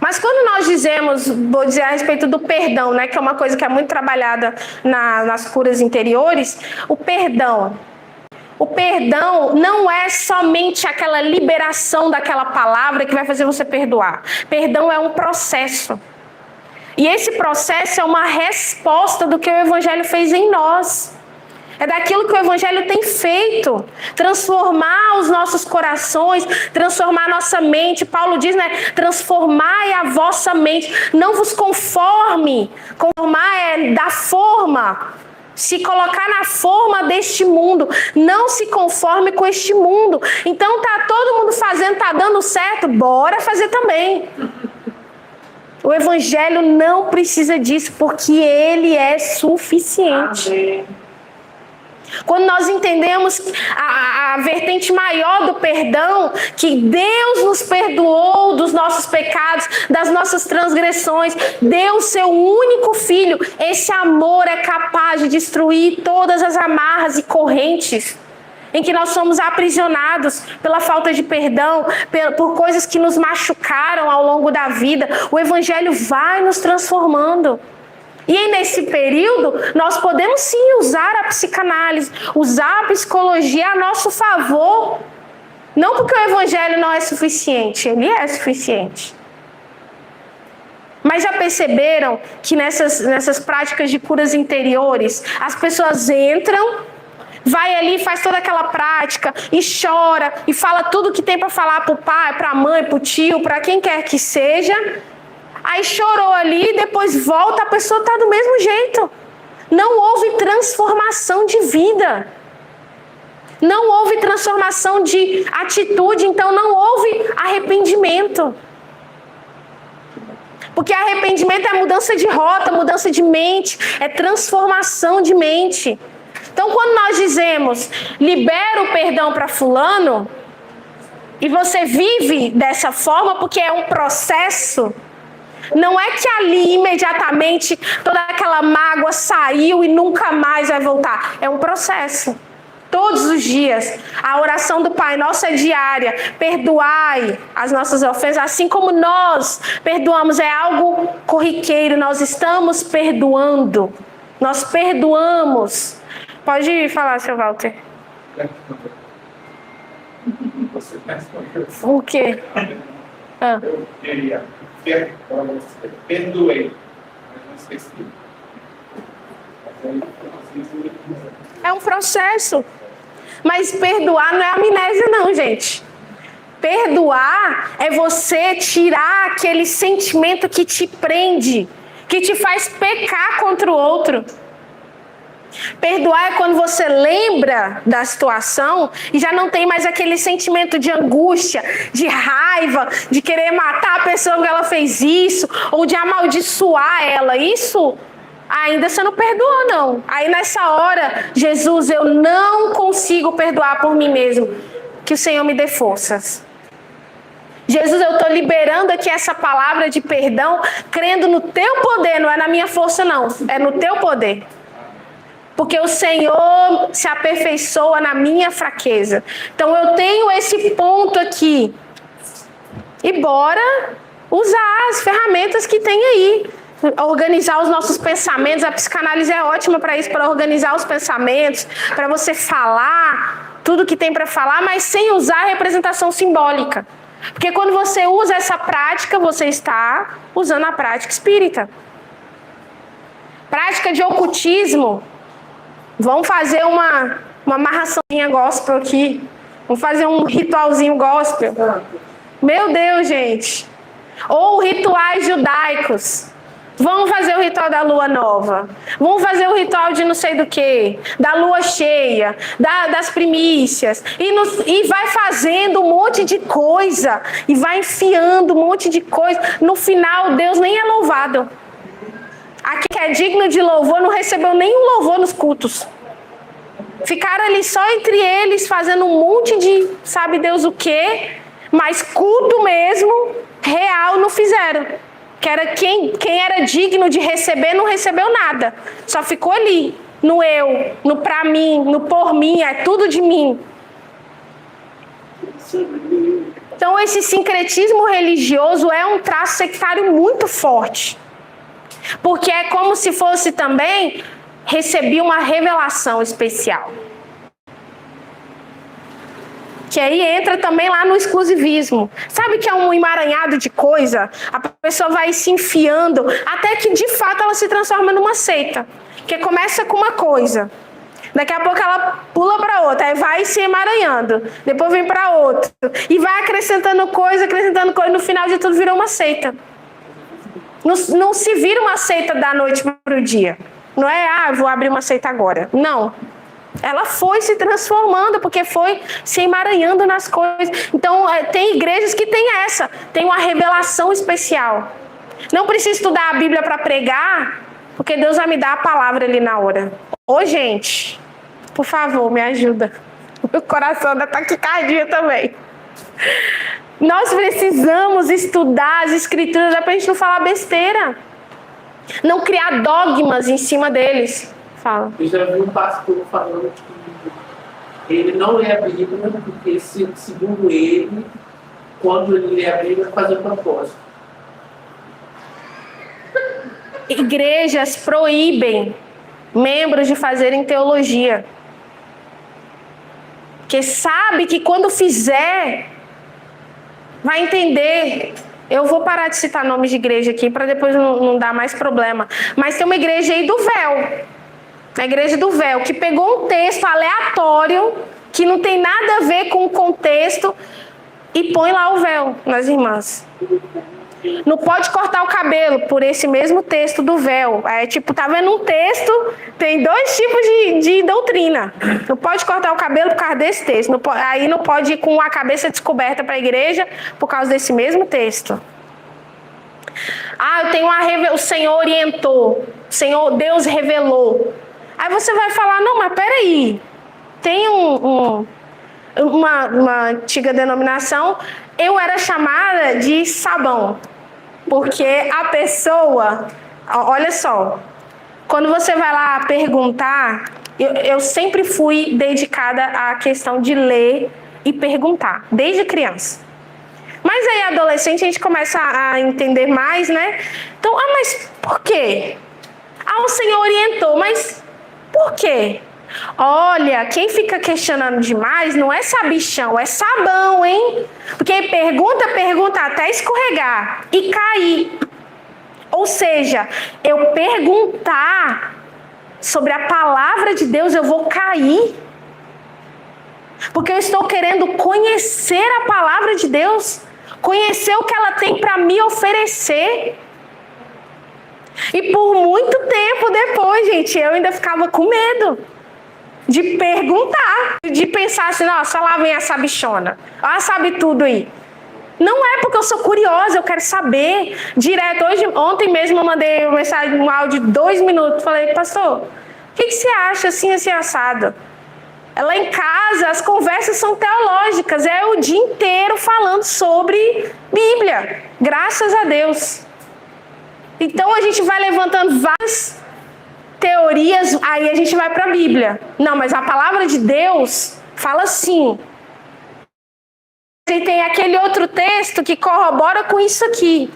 Mas quando nós vou dizer a respeito do perdão, né, que é uma coisa que é muito trabalhada nas curas interiores, o perdão não é somente aquela liberação daquela palavra que vai fazer você perdoar. Perdão é um processo. E esse processo é uma resposta do que o Evangelho fez em nós. É daquilo que o Evangelho tem feito. Transformar os nossos corações, transformar a nossa mente. Paulo diz, né? Transformai a vossa mente. Não vos conforme. Conformar é da forma. Se colocar na forma deste mundo. Não se conforme com este mundo. Então tá todo mundo fazendo, tá dando certo. Bora fazer também. O Evangelho não precisa disso, porque ele é suficiente. Amém. Quando nós entendemos a vertente maior do perdão, que Deus nos perdoou dos nossos pecados, das nossas transgressões, deu o seu único filho, esse amor é capaz de destruir todas as amarras e correntes em que nós somos aprisionados pela falta de perdão, por coisas que nos machucaram ao longo da vida. O Evangelho vai nos transformando. E aí, nesse período, nós podemos sim usar a psicanálise, usar a psicologia a nosso favor. Não porque o Evangelho não é suficiente, ele é suficiente. Mas já perceberam que nessas práticas de curas interiores, as pessoas entram, vai ali, faz toda aquela prática e chora e fala tudo que tem para falar para o pai, para a mãe, para o tio, para quem quer que seja. Aí chorou ali, depois volta, a pessoa está do mesmo jeito. Não houve transformação de vida. Não houve transformação de atitude, então não houve arrependimento. Porque arrependimento é mudança de rota, mudança de mente, é transformação de mente. Então quando nós dizemos, libera o perdão para fulano, e você vive dessa forma porque é um processo, não é que ali imediatamente toda aquela mágoa saiu e nunca mais vai voltar. É um processo. Todos os dias. A oração do Pai Nosso é diária. Perdoai as nossas ofensas, assim como nós perdoamos. É algo corriqueiro. Nós estamos perdoando. Nós perdoamos. Pode falar, seu Walter. Você respondeu. O quê? Eu queria perdoei, mas não esqueci. É um processo. Mas perdoar não é amnésia, não, gente. Perdoar é você tirar aquele sentimento que te prende, que te faz pecar contra o outro. Perdoar é quando você lembra da situação e já não tem mais aquele sentimento de angústia, de raiva, de querer matar a pessoa que ela fez isso, ou de amaldiçoar ela. Isso ainda você não perdoou, não. Aí nessa hora, Jesus, eu não consigo perdoar por mim mesmo. Que o Senhor me dê forças. Jesus, eu estou liberando aqui essa palavra de perdão, crendo no teu poder, não é na minha força não, é no teu poder. Porque o Senhor se aperfeiçoa na minha fraqueza. Então eu tenho esse ponto aqui. E bora usar as ferramentas que tem aí. Organizar os nossos pensamentos. A psicanálise é ótima para isso, para organizar os pensamentos, para você falar tudo que tem para falar, mas sem usar a representação simbólica. Porque quando você usa essa prática, você está usando a prática espírita. Prática de ocultismo. Vamos fazer uma amarraçãozinha gospel aqui. Vamos fazer um ritualzinho gospel. Meu Deus, gente. Ou rituais judaicos. Vamos fazer o ritual da lua nova. Vamos fazer o ritual de não sei do que. Da lua cheia. Das primícias. E vai fazendo um monte de coisa. E vai enfiando um monte de coisa. No final, Deus nem é louvado. Aqui que é digno de louvor não recebeu nenhum louvor nos cultos. Ficaram ali só entre eles fazendo um monte de sabe Deus o quê, mas culto mesmo, real, não fizeram. Que era quem era digno de receber não recebeu nada. Só ficou ali, no eu, no pra mim, no por mim, é tudo de mim. Então esse sincretismo religioso é um traço sectário muito forte. Porque é como se fosse também receber uma revelação especial. Que aí entra também lá no exclusivismo. Sabe que é um emaranhado de coisa? A pessoa vai se enfiando até que de fato ela se transforma numa seita. Que começa com uma coisa. Daqui a pouco ela pula para outra, aí vai se emaranhando. Depois vem para outra. E vai acrescentando coisa. No final de tudo virou uma seita. Não se vira uma seita da noite para o dia. Não é, vou abrir uma seita agora. Não. Ela foi se transformando, porque foi se emaranhando nas coisas. Então, tem igrejas que tem essa. Tem uma revelação especial. Não preciso estudar a Bíblia para pregar, porque Deus vai me dar a palavra ali na hora. Ô, gente, por favor, me ajuda. Meu coração da taquicardia também. Nós precisamos estudar as escrituras para a gente não falar besteira. Não criar dogmas em cima deles. Fala. Eu já vi um pastor falando que ele não lê a Bíblia porque, segundo ele, quando ele lê a Bíblia, faz um propósito. Igrejas proíbem membros de fazerem teologia. Porque sabe que quando fizer, vai entender. Eu vou parar de citar nomes de igreja aqui para depois não dar mais problema. Mas tem uma igreja aí do véu. A igreja do véu, que pegou um texto aleatório, que não tem nada a ver com o contexto, e põe lá o véu nas irmãs. Não pode cortar o cabelo por esse mesmo texto do véu. É tipo, tá vendo um texto, tem dois tipos de doutrina. Não pode cortar o cabelo por causa desse texto. Aí não pode ir com a cabeça descoberta para a igreja por causa desse mesmo texto. Eu tenho o Senhor orientou. O Senhor, Deus revelou. Aí você vai falar, não, mas peraí. Tem uma antiga denominação, eu era chamada de sabão. Porque a pessoa, olha só, quando você vai lá perguntar, eu sempre fui dedicada à questão de ler e perguntar, desde criança. Mas aí, adolescente, a gente começa a entender mais, né? Então, mas por quê? O Senhor orientou, mas por quê? Olha, quem fica questionando demais não é sabichão, é sabão, hein? Porque pergunta até escorregar e cair. Ou seja, eu perguntar sobre a palavra de Deus, eu vou cair. Porque eu estou querendo conhecer a palavra de Deus, conhecer o que ela tem para me oferecer. E por muito tempo depois, gente, eu ainda ficava com medo de perguntar, de pensar assim, nossa, lá vem essa bichona, ela sabe tudo aí. Não é porque eu sou curiosa, eu quero saber direto. Ontem mesmo eu mandei uma mensagem, um áudio de 2 minutos, falei, pastor, o que você acha assim assado? Lá em casa, as conversas são teológicas. É o dia inteiro falando sobre Bíblia. Graças a Deus. Então, a gente vai levantando várias teorias, aí a gente vai para a Bíblia. Não, mas a palavra de Deus fala assim. E tem aquele outro texto que corrobora com isso aqui.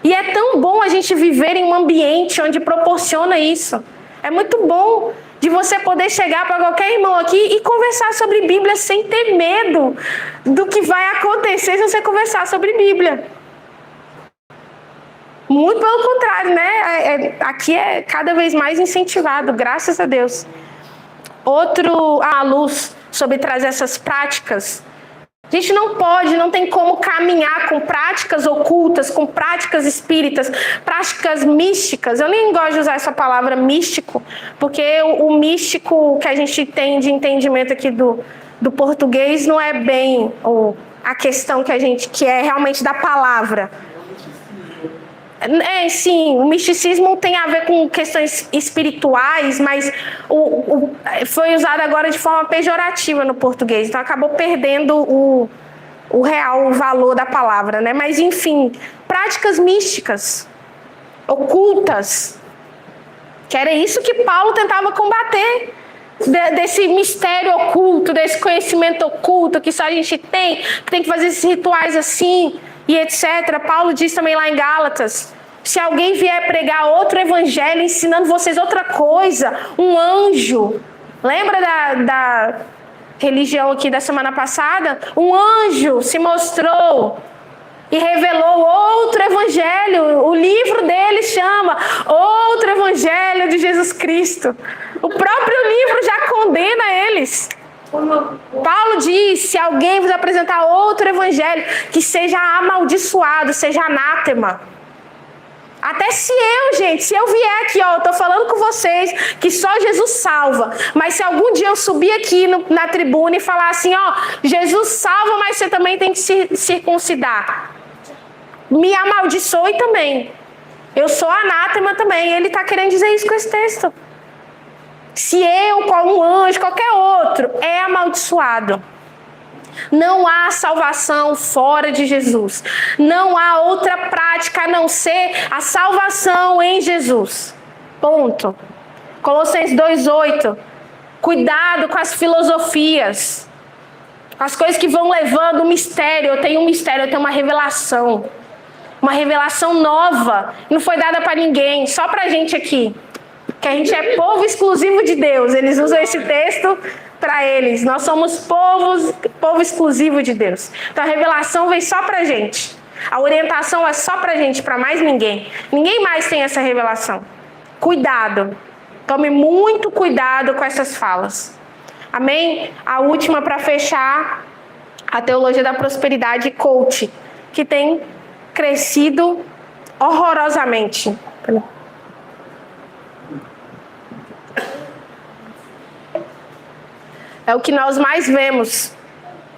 E é tão bom a gente viver em um ambiente onde proporciona isso. É muito bom de você poder chegar para qualquer irmão aqui e conversar sobre Bíblia sem ter medo do que vai acontecer se você conversar sobre Bíblia. Muito pelo contrário, né? Aqui é cada vez mais incentivado, graças a Deus. A luz sobre trazer essas práticas. A gente não tem como caminhar com práticas ocultas, com práticas espíritas, práticas místicas. Eu nem gosto de usar essa palavra místico, porque o místico que a gente tem de entendimento aqui do português não é bem a questão que é realmente da palavra. Sim, o misticismo tem a ver com questões espirituais, mas foi usado agora de forma pejorativa no português, então acabou perdendo o real valor da palavra, né? Mas, enfim, práticas místicas, ocultas, que era isso que Paulo tentava combater, desse mistério oculto, desse conhecimento oculto que só a gente tem, que tem que fazer esses rituais assim, e etc. Paulo diz também lá em Gálatas, se alguém vier pregar outro evangelho ensinando vocês outra coisa, um anjo, lembra da religião aqui da semana passada? Um anjo se mostrou e revelou outro evangelho, o livro dele chama Outro Evangelho de Jesus Cristo. O próprio livro já condena eles. Paulo diz, se alguém vos apresentar outro evangelho, que seja amaldiçoado, seja anátema. Até se eu vier aqui, eu tô falando com vocês que só Jesus salva, mas se algum dia eu subir aqui na tribuna e falar assim, Jesus salva, mas você também tem que se circuncidar, me amaldiçoe também. Eu sou anátema também. Ele está querendo dizer isso com esse texto. Se um anjo, qualquer outro, é amaldiçoado. Não há salvação fora de Jesus. Não há outra prática a não ser a salvação em Jesus. Ponto. Colossenses 2:8. Cuidado com as filosofias. Com as coisas que vão levando o mistério. Eu tenho um mistério, eu tenho uma revelação. Uma revelação nova. Não foi dada para ninguém, só para a gente aqui. Que a gente é povo exclusivo de Deus. Eles usam esse texto para eles. Nós somos povo exclusivo de Deus. Então a revelação vem só para a gente. A orientação é só para a gente, para mais ninguém. Ninguém mais tem essa revelação. Cuidado. Tome muito cuidado com essas falas. Amém? A última para fechar, a teologia da prosperidade coach, que tem crescido horrorosamente. É o que nós mais vemos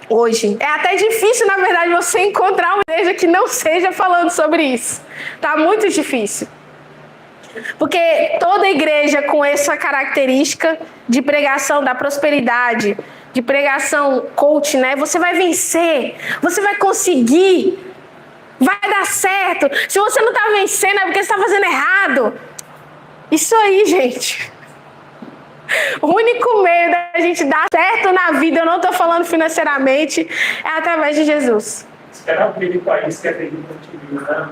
hoje. É até difícil, na verdade, você encontrar uma igreja que não seja falando sobre isso. Tá muito difícil. Porque toda igreja com essa característica de pregação da prosperidade, de pregação coach, né? Você vai vencer, você vai conseguir, vai dar certo. Se você não está vencendo é porque você está fazendo errado. Isso aí, gente. O único meio da gente dar certo na vida, eu não estou falando financeiramente, é através de Jesus. Será aquele país que é terrível né?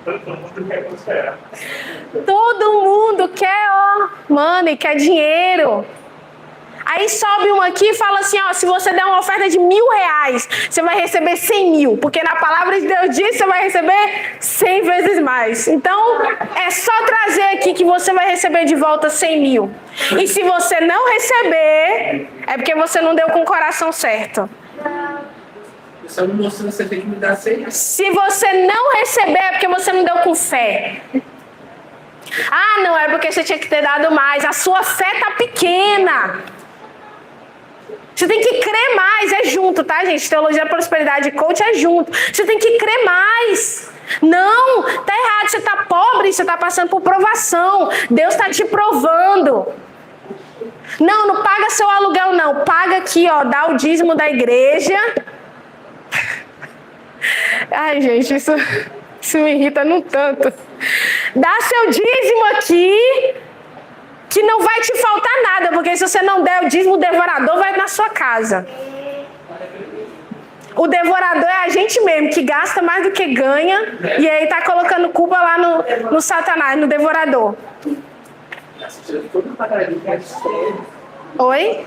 Todo mundo quer prosperar. Todo mundo quer, money, quer dinheiro. Aí sobe um aqui e fala assim, se você der uma oferta de R$1.000, você vai receber 100 mil. Porque na palavra de Deus diz que você vai receber 100 vezes mais. Então, é só trazer aqui que você vai receber de volta 100 mil. E se você não receber, é porque você não deu com o coração certo. Se eu não mostrando, você tem que me dar 100. Se você não receber, é porque você não deu com fé. Não, é porque você tinha que ter dado mais. A sua fé está pequena. Você tem que crer mais, é junto, tá, gente? Teologia da prosperidade e coach é junto. Você tem que crer mais. Não, tá errado, você tá pobre, você tá passando por provação. Deus tá te provando. paga seu aluguel não, paga aqui, ó, dá o dízimo da igreja. Ai, gente, isso me irrita num tanto. Dá seu dízimo aqui, que não vai te faltar nada, porque se você não der o dízimo, o devorador vai na sua casa. O devorador é a gente mesmo, que gasta mais do que ganha, e aí tá colocando culpa lá no Satanás, no devorador. Oi?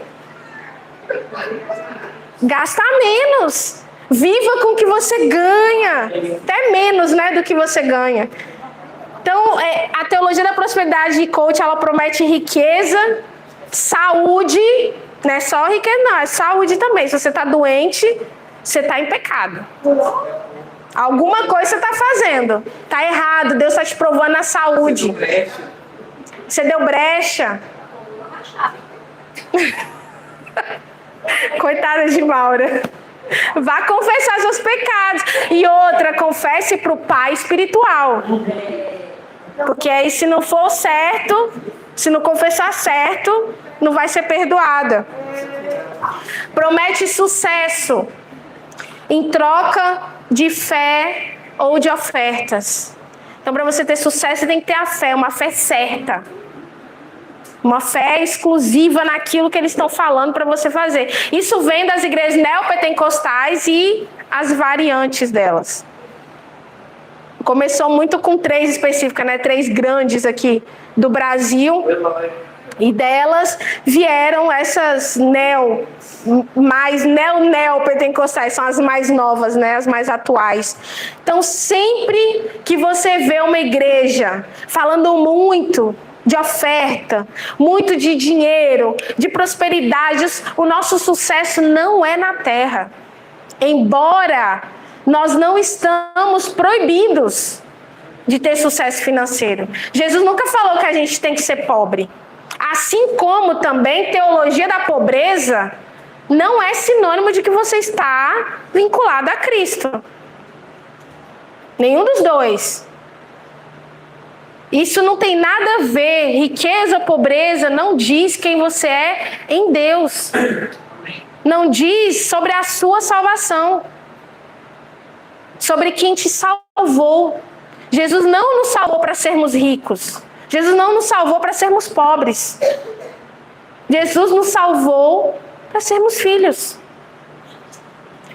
Gasta menos. Viva com o que você ganha. Até menos, né, do que você ganha. Então, a teologia da prosperidade de coach, ela promete riqueza, saúde, não é só riqueza, não, é saúde também. Se você está doente, você está em pecado. Alguma coisa você está fazendo. Está errado, Deus está te provando a saúde. Você deu brecha. Coitada de Maura. Vá confessar seus pecados. E outra, confesse para o pai espiritual. Porque aí se não for certo, se não confessar certo, não vai ser perdoada. Promete sucesso em troca de fé ou de ofertas. Então, para você ter sucesso, você tem que ter a fé, uma fé certa. Uma fé exclusiva naquilo que eles estão falando para você fazer. Isso vem das igrejas neopentecostais e as variantes delas. Começou muito com 3 específicas, né? 3 grandes aqui do Brasil. E delas vieram essas neopentecostais, são as mais novas, né? As mais atuais. Então, sempre que você vê uma igreja falando muito de oferta, muito de dinheiro, de prosperidade, o nosso sucesso não é na terra. Embora nós não estamos proibidos de ter sucesso financeiro. Jesus nunca falou que a gente tem que ser pobre. Assim como também teologia da pobreza não é sinônimo de que você está vinculado a Cristo. Nenhum dos dois. Isso não tem nada a ver. Riqueza ou pobreza não diz quem você é em Deus. Não diz sobre a sua salvação. Sobre quem te salvou. Jesus não nos salvou para sermos ricos. Jesus não nos salvou para sermos pobres. Jesus nos salvou para sermos filhos.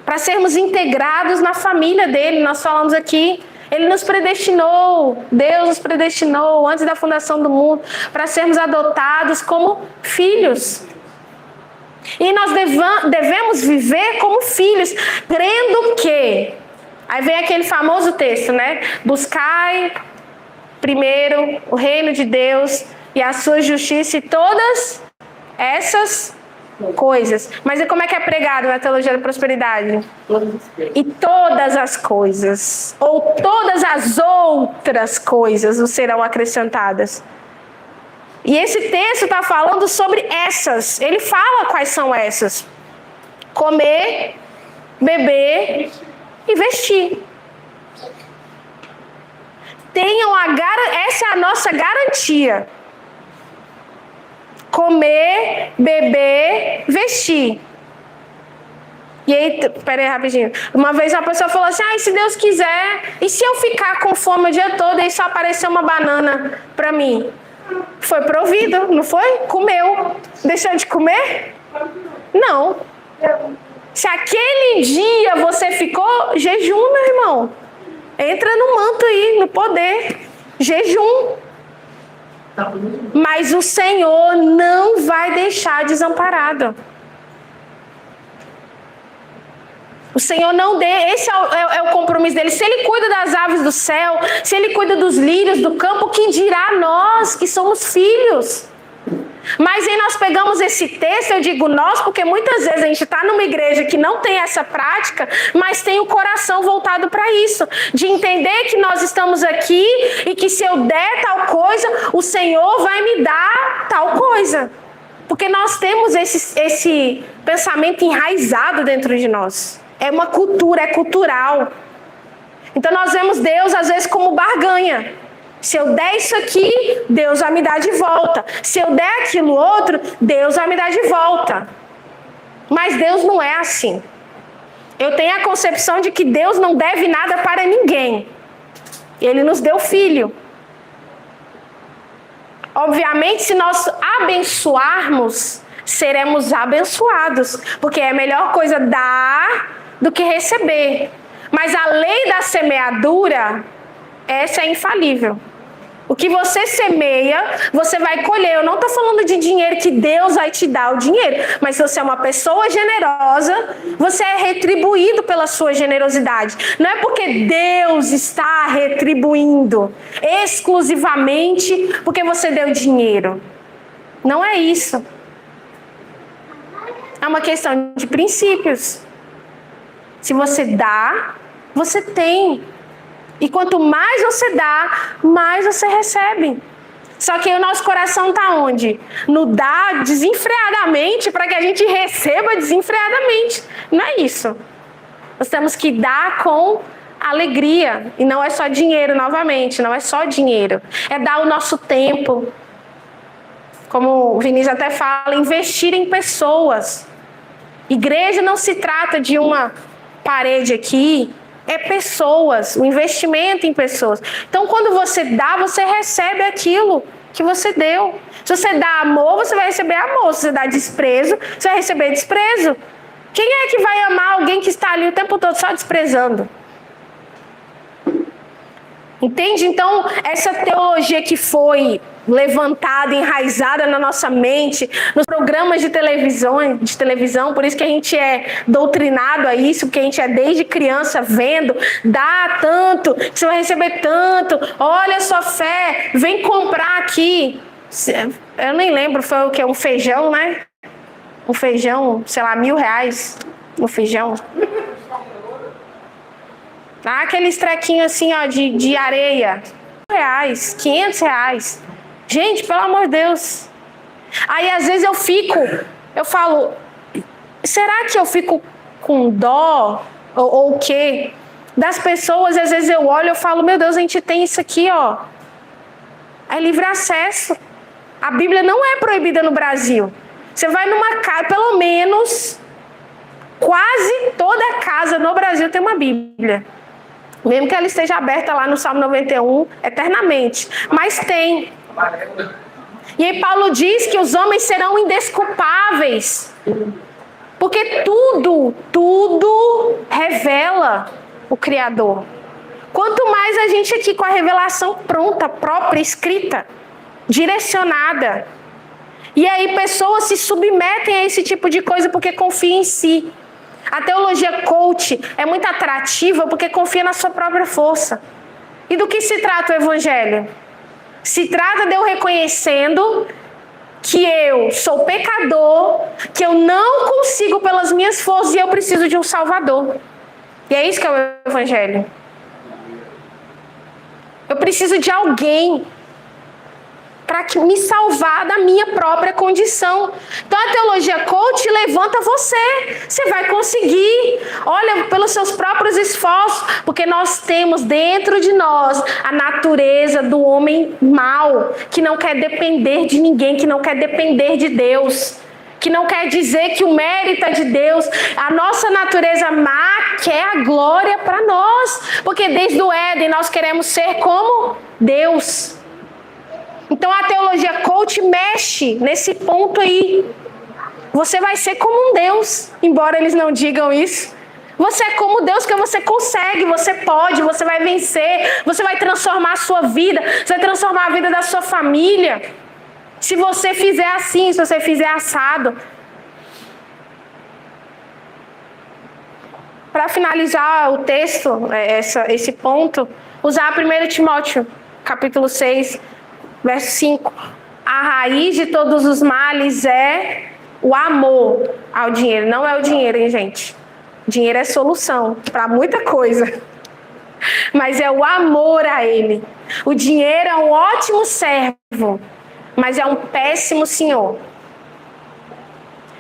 Para sermos integrados na família dele. Nós falamos aqui, ele nos predestinou, Deus nos predestinou antes da fundação do mundo para sermos adotados como filhos. E nós devemos viver como filhos, crendo que... Aí vem aquele famoso texto, né? Buscai primeiro o reino de Deus e a sua justiça e todas essas coisas. Mas e como é que é pregado na teologia da prosperidade? E todas as coisas, ou todas as outras coisas nos serão acrescentadas. E esse texto está falando sobre essas. Ele fala quais são essas. Comer, beber e vestir. Essa é a nossa garantia. Comer, beber, vestir. E aí, peraí rapidinho. Uma vez uma pessoa falou assim, se Deus quiser, e se eu ficar com fome o dia todo e só aparecer uma banana para mim? Foi provido, não foi? Comeu. Deixou de comer? Não. Se aquele dia você ficou, jejum, meu irmão. Entra no manto aí, no poder. Jejum. Mas o Senhor não vai deixar desamparado. O Senhor não esse é o compromisso dele. Se ele cuida das aves do céu, se ele cuida dos lírios do campo, quem dirá nós que somos filhos? Mas aí nós pegamos esse texto, eu digo nós, porque muitas vezes a gente está numa igreja que não tem essa prática, mas tem o coração voltado para isso, de entender que nós estamos aqui e que se eu der tal coisa, o Senhor vai me dar tal coisa. Porque nós temos esse pensamento enraizado dentro de nós. É uma cultura, é cultural. Então nós vemos Deus às vezes como barganha. Se eu der isso aqui, Deus vai me dar de volta. Se eu der aquilo outro, Deus vai me dar de volta. Mas Deus não é assim. Eu tenho a concepção de que Deus não deve nada para ninguém. Ele nos deu filho. Obviamente, se nós abençoarmos, seremos abençoados. Porque é a melhor coisa dar do que receber. Mas a lei da semeadura, essa é infalível. O que você semeia, você vai colher. Eu não estou falando de dinheiro que Deus vai te dar o dinheiro. Mas se você é uma pessoa generosa, você é retribuído pela sua generosidade. Não é porque Deus está retribuindo exclusivamente porque você deu dinheiro. Não é isso. É uma questão de princípios. Se você dá, você tem. E quanto mais você dá, mais você recebe. Só que o nosso coração está onde? No dar desenfreadamente para que a gente receba desenfreadamente. Não é isso. Nós temos que dar com alegria. E não é só dinheiro, novamente. Não é só dinheiro. É dar o nosso tempo. Como o Vinícius até fala, investir em pessoas. Igreja não se trata de uma parede aqui. É pessoas, o investimento em pessoas. Então, quando você dá, você recebe aquilo que você deu. Se você dá amor, você vai receber amor. Se você dá desprezo, você vai receber desprezo. Quem é que vai amar alguém que está ali o tempo todo só desprezando? Entende? Então, essa teologia que foi levantada, enraizada na nossa mente, nos programas de televisão, por isso que a gente é doutrinado a isso, porque a gente é desde criança vendo, dá tanto, você vai receber tanto, olha a sua fé, vem comprar aqui. Eu nem lembro, foi o que? Um feijão, né? Um feijão, sei lá, R$1.000, um feijão. Ah, aqueles trequinhos assim, ó, de areia. R$100, R$500. Gente, pelo amor de Deus. Aí às vezes eu falo, será que eu fico com dó ou o quê? Das pessoas, às vezes eu olho e falo, meu Deus, a gente tem isso aqui, ó. É livre acesso. A Bíblia não é proibida no Brasil. Você vai numa casa, pelo menos, quase toda casa no Brasil tem uma Bíblia. Mesmo que ela esteja aberta lá no Salmo 91, eternamente. Mas tem. E aí Paulo diz que os homens serão indesculpáveis. Porque tudo revela o Criador. Quanto mais a gente aqui com a revelação pronta, própria, escrita, direcionada. E aí pessoas se submetem a esse tipo de coisa porque confiam em si. A teologia coach é muito atrativa porque confia na sua própria força. E do que se trata o Evangelho? Se trata de eu reconhecendo que eu sou pecador, que eu não consigo pelas minhas forças e eu preciso de um Salvador. E é isso que é o Evangelho. Eu preciso de alguém para me salvar da minha própria condição. Então a teologia coach levanta você. Você vai conseguir. Olha, pelos seus próprios esforços. Porque nós temos dentro de nós a natureza do homem mau. Que não quer depender de ninguém. Que não quer depender de Deus. Que não quer dizer que o mérito é de Deus. A nossa natureza má quer a glória para nós. Porque desde o Éden nós queremos ser como Deus. Então a teologia coach mexe nesse ponto aí. Você vai ser como um Deus, embora eles não digam isso. Você é como Deus, porque você consegue, você pode, você vai vencer, você vai transformar a sua vida, você vai transformar a vida da sua família. Se você fizer assim, se você fizer assado. Para finalizar o texto, esse ponto, usar 1 Timóteo, capítulo 6, verso 5. A raiz de todos os males é o amor ao dinheiro. Não é o dinheiro, hein, gente? Dinheiro é solução para muita coisa. Mas é o amor a ele. O dinheiro é um ótimo servo, mas é um péssimo senhor.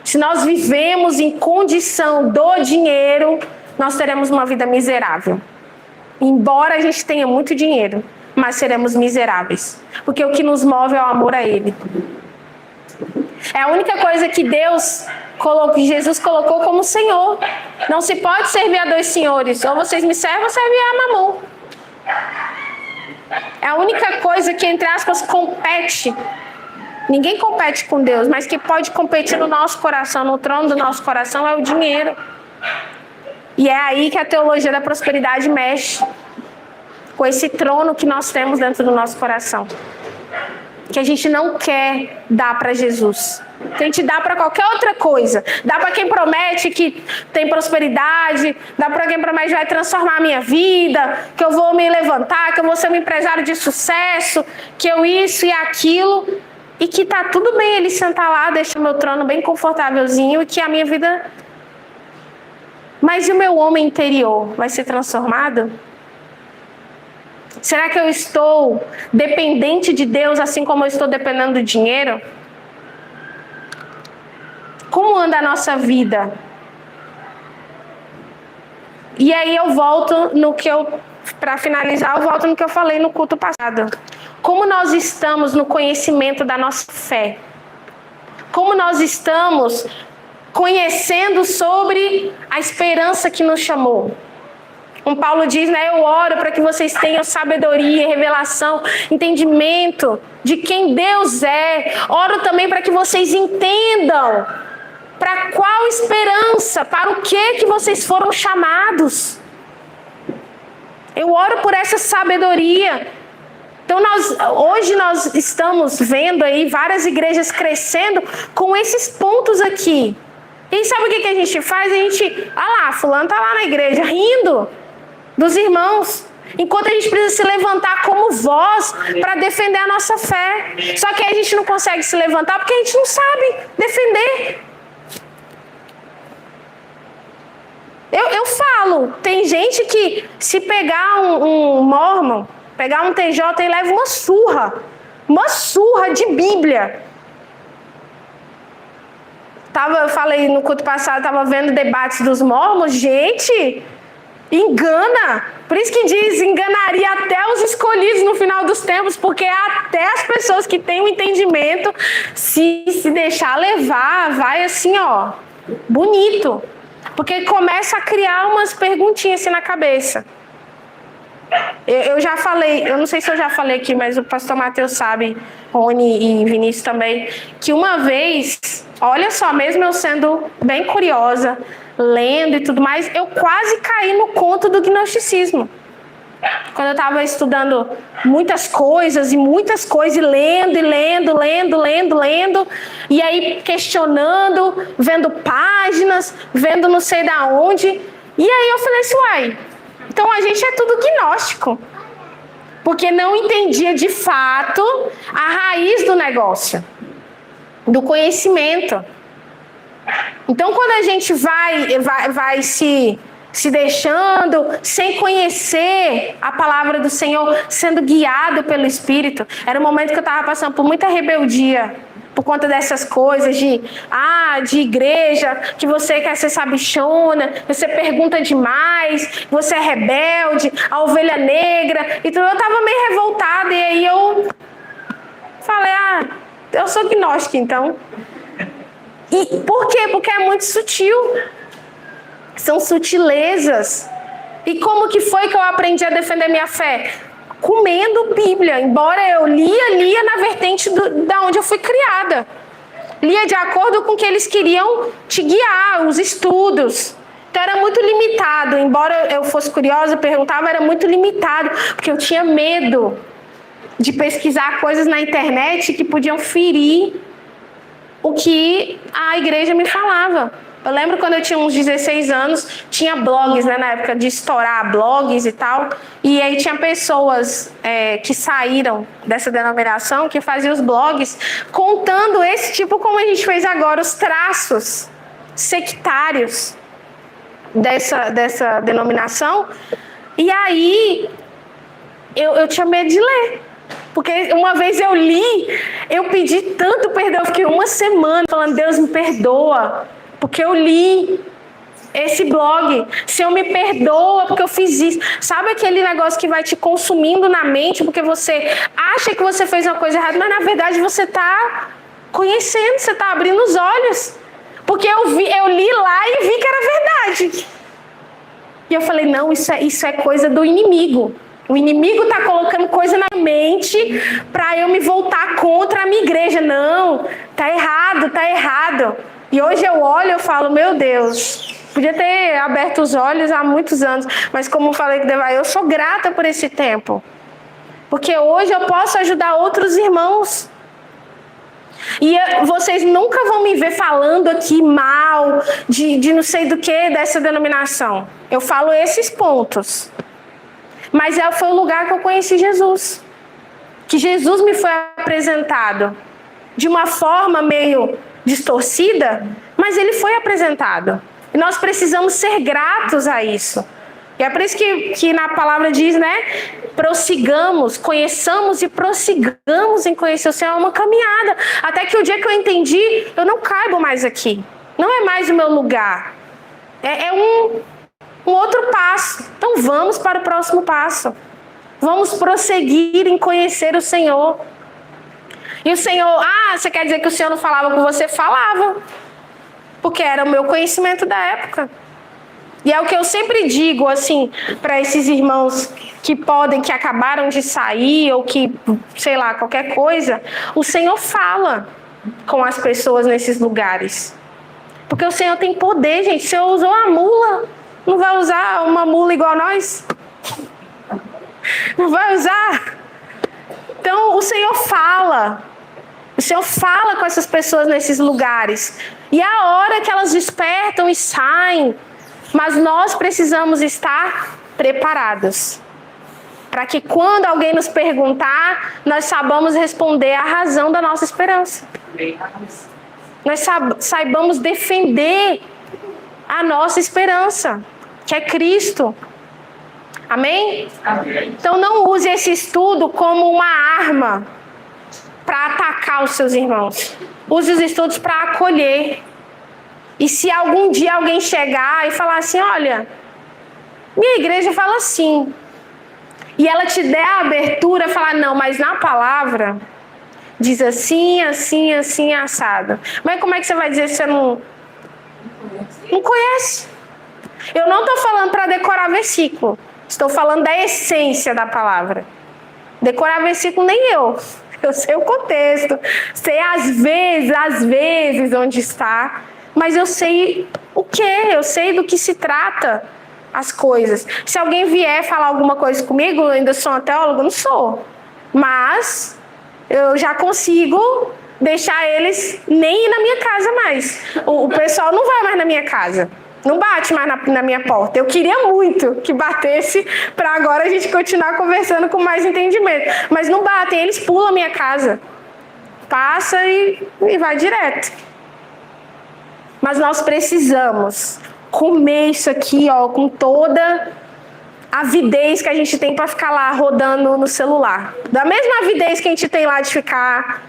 Se nós vivemos em condição do dinheiro, nós teremos uma vida miserável. Embora a gente tenha muito dinheiro, mas seremos miseráveis. Porque o que nos move é o amor a Ele. É a única coisa que Jesus colocou como Senhor. Não se pode servir a dois senhores. Ou vocês me servem ou servem a Mamon. É a única coisa que, entre aspas, compete. Ninguém compete com Deus, mas que pode competir no nosso coração, no trono do nosso coração, é o dinheiro. E é aí que a teologia da prosperidade mexe com esse trono que nós temos dentro do nosso coração. Que a gente não quer dar para Jesus. Que a gente dá para qualquer outra coisa. Dá para quem promete que tem prosperidade. Dá para quem promete que vai transformar a minha vida. Que eu vou me levantar. Que eu vou ser um empresário de sucesso. Que eu isso e aquilo. E que tá tudo bem ele sentar lá, deixar meu trono bem confortávelzinho. E que a minha vida... Mas e o meu homem interior? Vai ser transformado? Será que eu estou dependente de Deus assim como eu estou dependendo do dinheiro? Como anda a nossa vida? E aí eu volto no que para finalizar, eu volto no que eu falei no culto passado. Como nós estamos no conhecimento da nossa fé? Como nós estamos conhecendo sobre a esperança que nos chamou? Como Paulo diz, né? Eu oro para que vocês tenham sabedoria, revelação, entendimento de quem Deus é. Oro também para que vocês entendam para qual esperança, para o que vocês foram chamados. Eu oro por essa sabedoria. Então hoje nós estamos vendo aí várias igrejas crescendo com esses pontos aqui. E sabe o que a gente faz? A gente, lá, fulano está lá na igreja rindo dos irmãos, enquanto a gente precisa se levantar como voz para defender a nossa fé. Só que aí a gente não consegue se levantar porque a gente não sabe defender. Eu falo, tem gente que se pegar um mormon, pegar um TJ e leva uma surra de Bíblia. Eu falei no culto passado, estava vendo debates dos mormons, gente... Engana, por isso que diz, enganaria até os escolhidos no final dos tempos, porque até as pessoas que têm o entendimento, se deixar levar, vai assim, bonito, porque começa a criar umas perguntinhas assim na cabeça. Eu já falei, eu não sei se eu já falei aqui, mas o pastor Mateus sabe, Rony e Vinícius também, que uma vez, olha só, mesmo eu sendo bem curiosa, lendo e tudo mais, eu quase caí no conto do gnosticismo. Quando eu estava estudando muitas coisas, e lendo, e aí questionando, vendo páginas, vendo não sei da onde. E aí eu falei assim, uai, então a gente é tudo gnóstico. Porque não entendia de fato a raiz do negócio, do conhecimento. Então, quando a gente vai se deixando, sem conhecer a palavra do Senhor, sendo guiado pelo Espírito, era um momento que eu estava passando por muita rebeldia, por conta dessas coisas de igreja, que você quer ser sabichona, você pergunta demais, você é rebelde, a ovelha negra, então eu estava meio revoltada, e aí eu falei, eu sou gnóstica, então... E por quê? Porque é muito sutil. São sutilezas. E como que foi que eu aprendi a defender minha fé? Comendo Bíblia. Embora eu lia na vertente da onde eu fui criada. Lia de acordo com o que eles queriam te guiar, os estudos. Então era muito limitado. Embora eu fosse curiosa, perguntava, era muito limitado. Porque eu tinha medo de pesquisar coisas na internet que podiam ferir o que a igreja me falava. Eu lembro quando eu tinha uns 16 anos, tinha blogs, né, na época de estourar blogs e tal, e aí tinha pessoas que saíram dessa denominação, que faziam os blogs, contando esse tipo, como a gente fez agora, os traços sectários dessa denominação, e aí eu tinha medo de ler. Porque uma vez eu li, eu pedi tanto perdão, eu fiquei uma semana falando, Deus me perdoa, porque eu li. esse blog, Senhor, me perdoa porque eu fiz isso. Sabe aquele negócio que vai te consumindo na mente porque você acha que você fez uma coisa errada, mas na verdade você está conhecendo, você está abrindo os olhos. Porque eu li lá e vi que era verdade. E eu falei, não, isso é coisa do inimigo. O inimigo está colocando coisa na mente para eu me voltar contra a minha igreja. Não, tá errado. E hoje eu olho e eu falo, meu Deus, podia ter aberto os olhos há muitos anos. Mas como eu falei com eu sou grata por esse tempo. Porque hoje eu posso ajudar outros irmãos. E vocês nunca vão me ver falando aqui mal de não sei do que dessa denominação. Eu falo esses pontos. Mas foi o lugar que eu conheci Jesus. Que Jesus me foi apresentado de uma forma meio distorcida, mas ele foi apresentado. E nós precisamos ser gratos a isso. E é por isso que na palavra diz, né? Prossigamos, conheçamos e prossigamos em conhecer o Senhor. É uma caminhada. Até que o dia que eu entendi, eu não caibo mais aqui. Não é mais o meu lugar. É um outro passo. Então vamos para o próximo passo. Vamos prosseguir em conhecer o Senhor. E o Senhor, você quer dizer que o Senhor não falava com você? Falava. Porque era o meu conhecimento da época. E é o que eu sempre digo, assim, para esses irmãos que acabaram de sair, ou que, sei lá, qualquer coisa. O Senhor fala com as pessoas nesses lugares. Porque o Senhor tem poder, gente. O Senhor usou a mula. Não vai usar uma mula igual a nós? Não vai usar? Então, o Senhor fala. O Senhor fala com essas pessoas nesses lugares. E a hora que elas despertam e saem. Mas nós precisamos estar preparados. Para que quando alguém nos perguntar, nós saibamos responder a razão da nossa esperança. Nós saibamos defender a nossa esperança, que é Cristo. Amém? Amém. Então não use esse estudo como uma arma para atacar os seus irmãos. Use os estudos para acolher. E se algum dia alguém chegar e falar assim, olha, minha igreja fala assim, e ela te der a abertura, falar, não, mas na palavra diz assim, assim, assim, assado. Mas como é que você vai dizer se você não conhece? Eu não estou falando para decorar versículo. Estou falando da essência da palavra. Decorar versículo nem eu. Eu sei o contexto. Sei às vezes onde está. Mas eu sei o quê? Eu sei do que se trata as coisas. Se alguém vier falar alguma coisa comigo, eu ainda sou uma teóloga? Não sou. Mas eu já consigo deixar eles nem ir na minha casa mais. O pessoal não vai mais na minha casa. Não bate mais na minha porta. Eu queria muito que batesse para agora a gente continuar conversando com mais entendimento. Mas não batem, eles pulam a minha casa. Passa e vai direto. Mas nós precisamos comer isso aqui, com toda a avidez que a gente tem para ficar lá rodando no celular. Da mesma avidez que a gente tem lá de ficar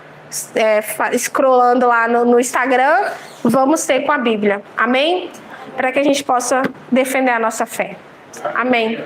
scrollando lá no Instagram, vamos ter com a Bíblia. Amém? Para que a gente possa defender a nossa fé. Amém.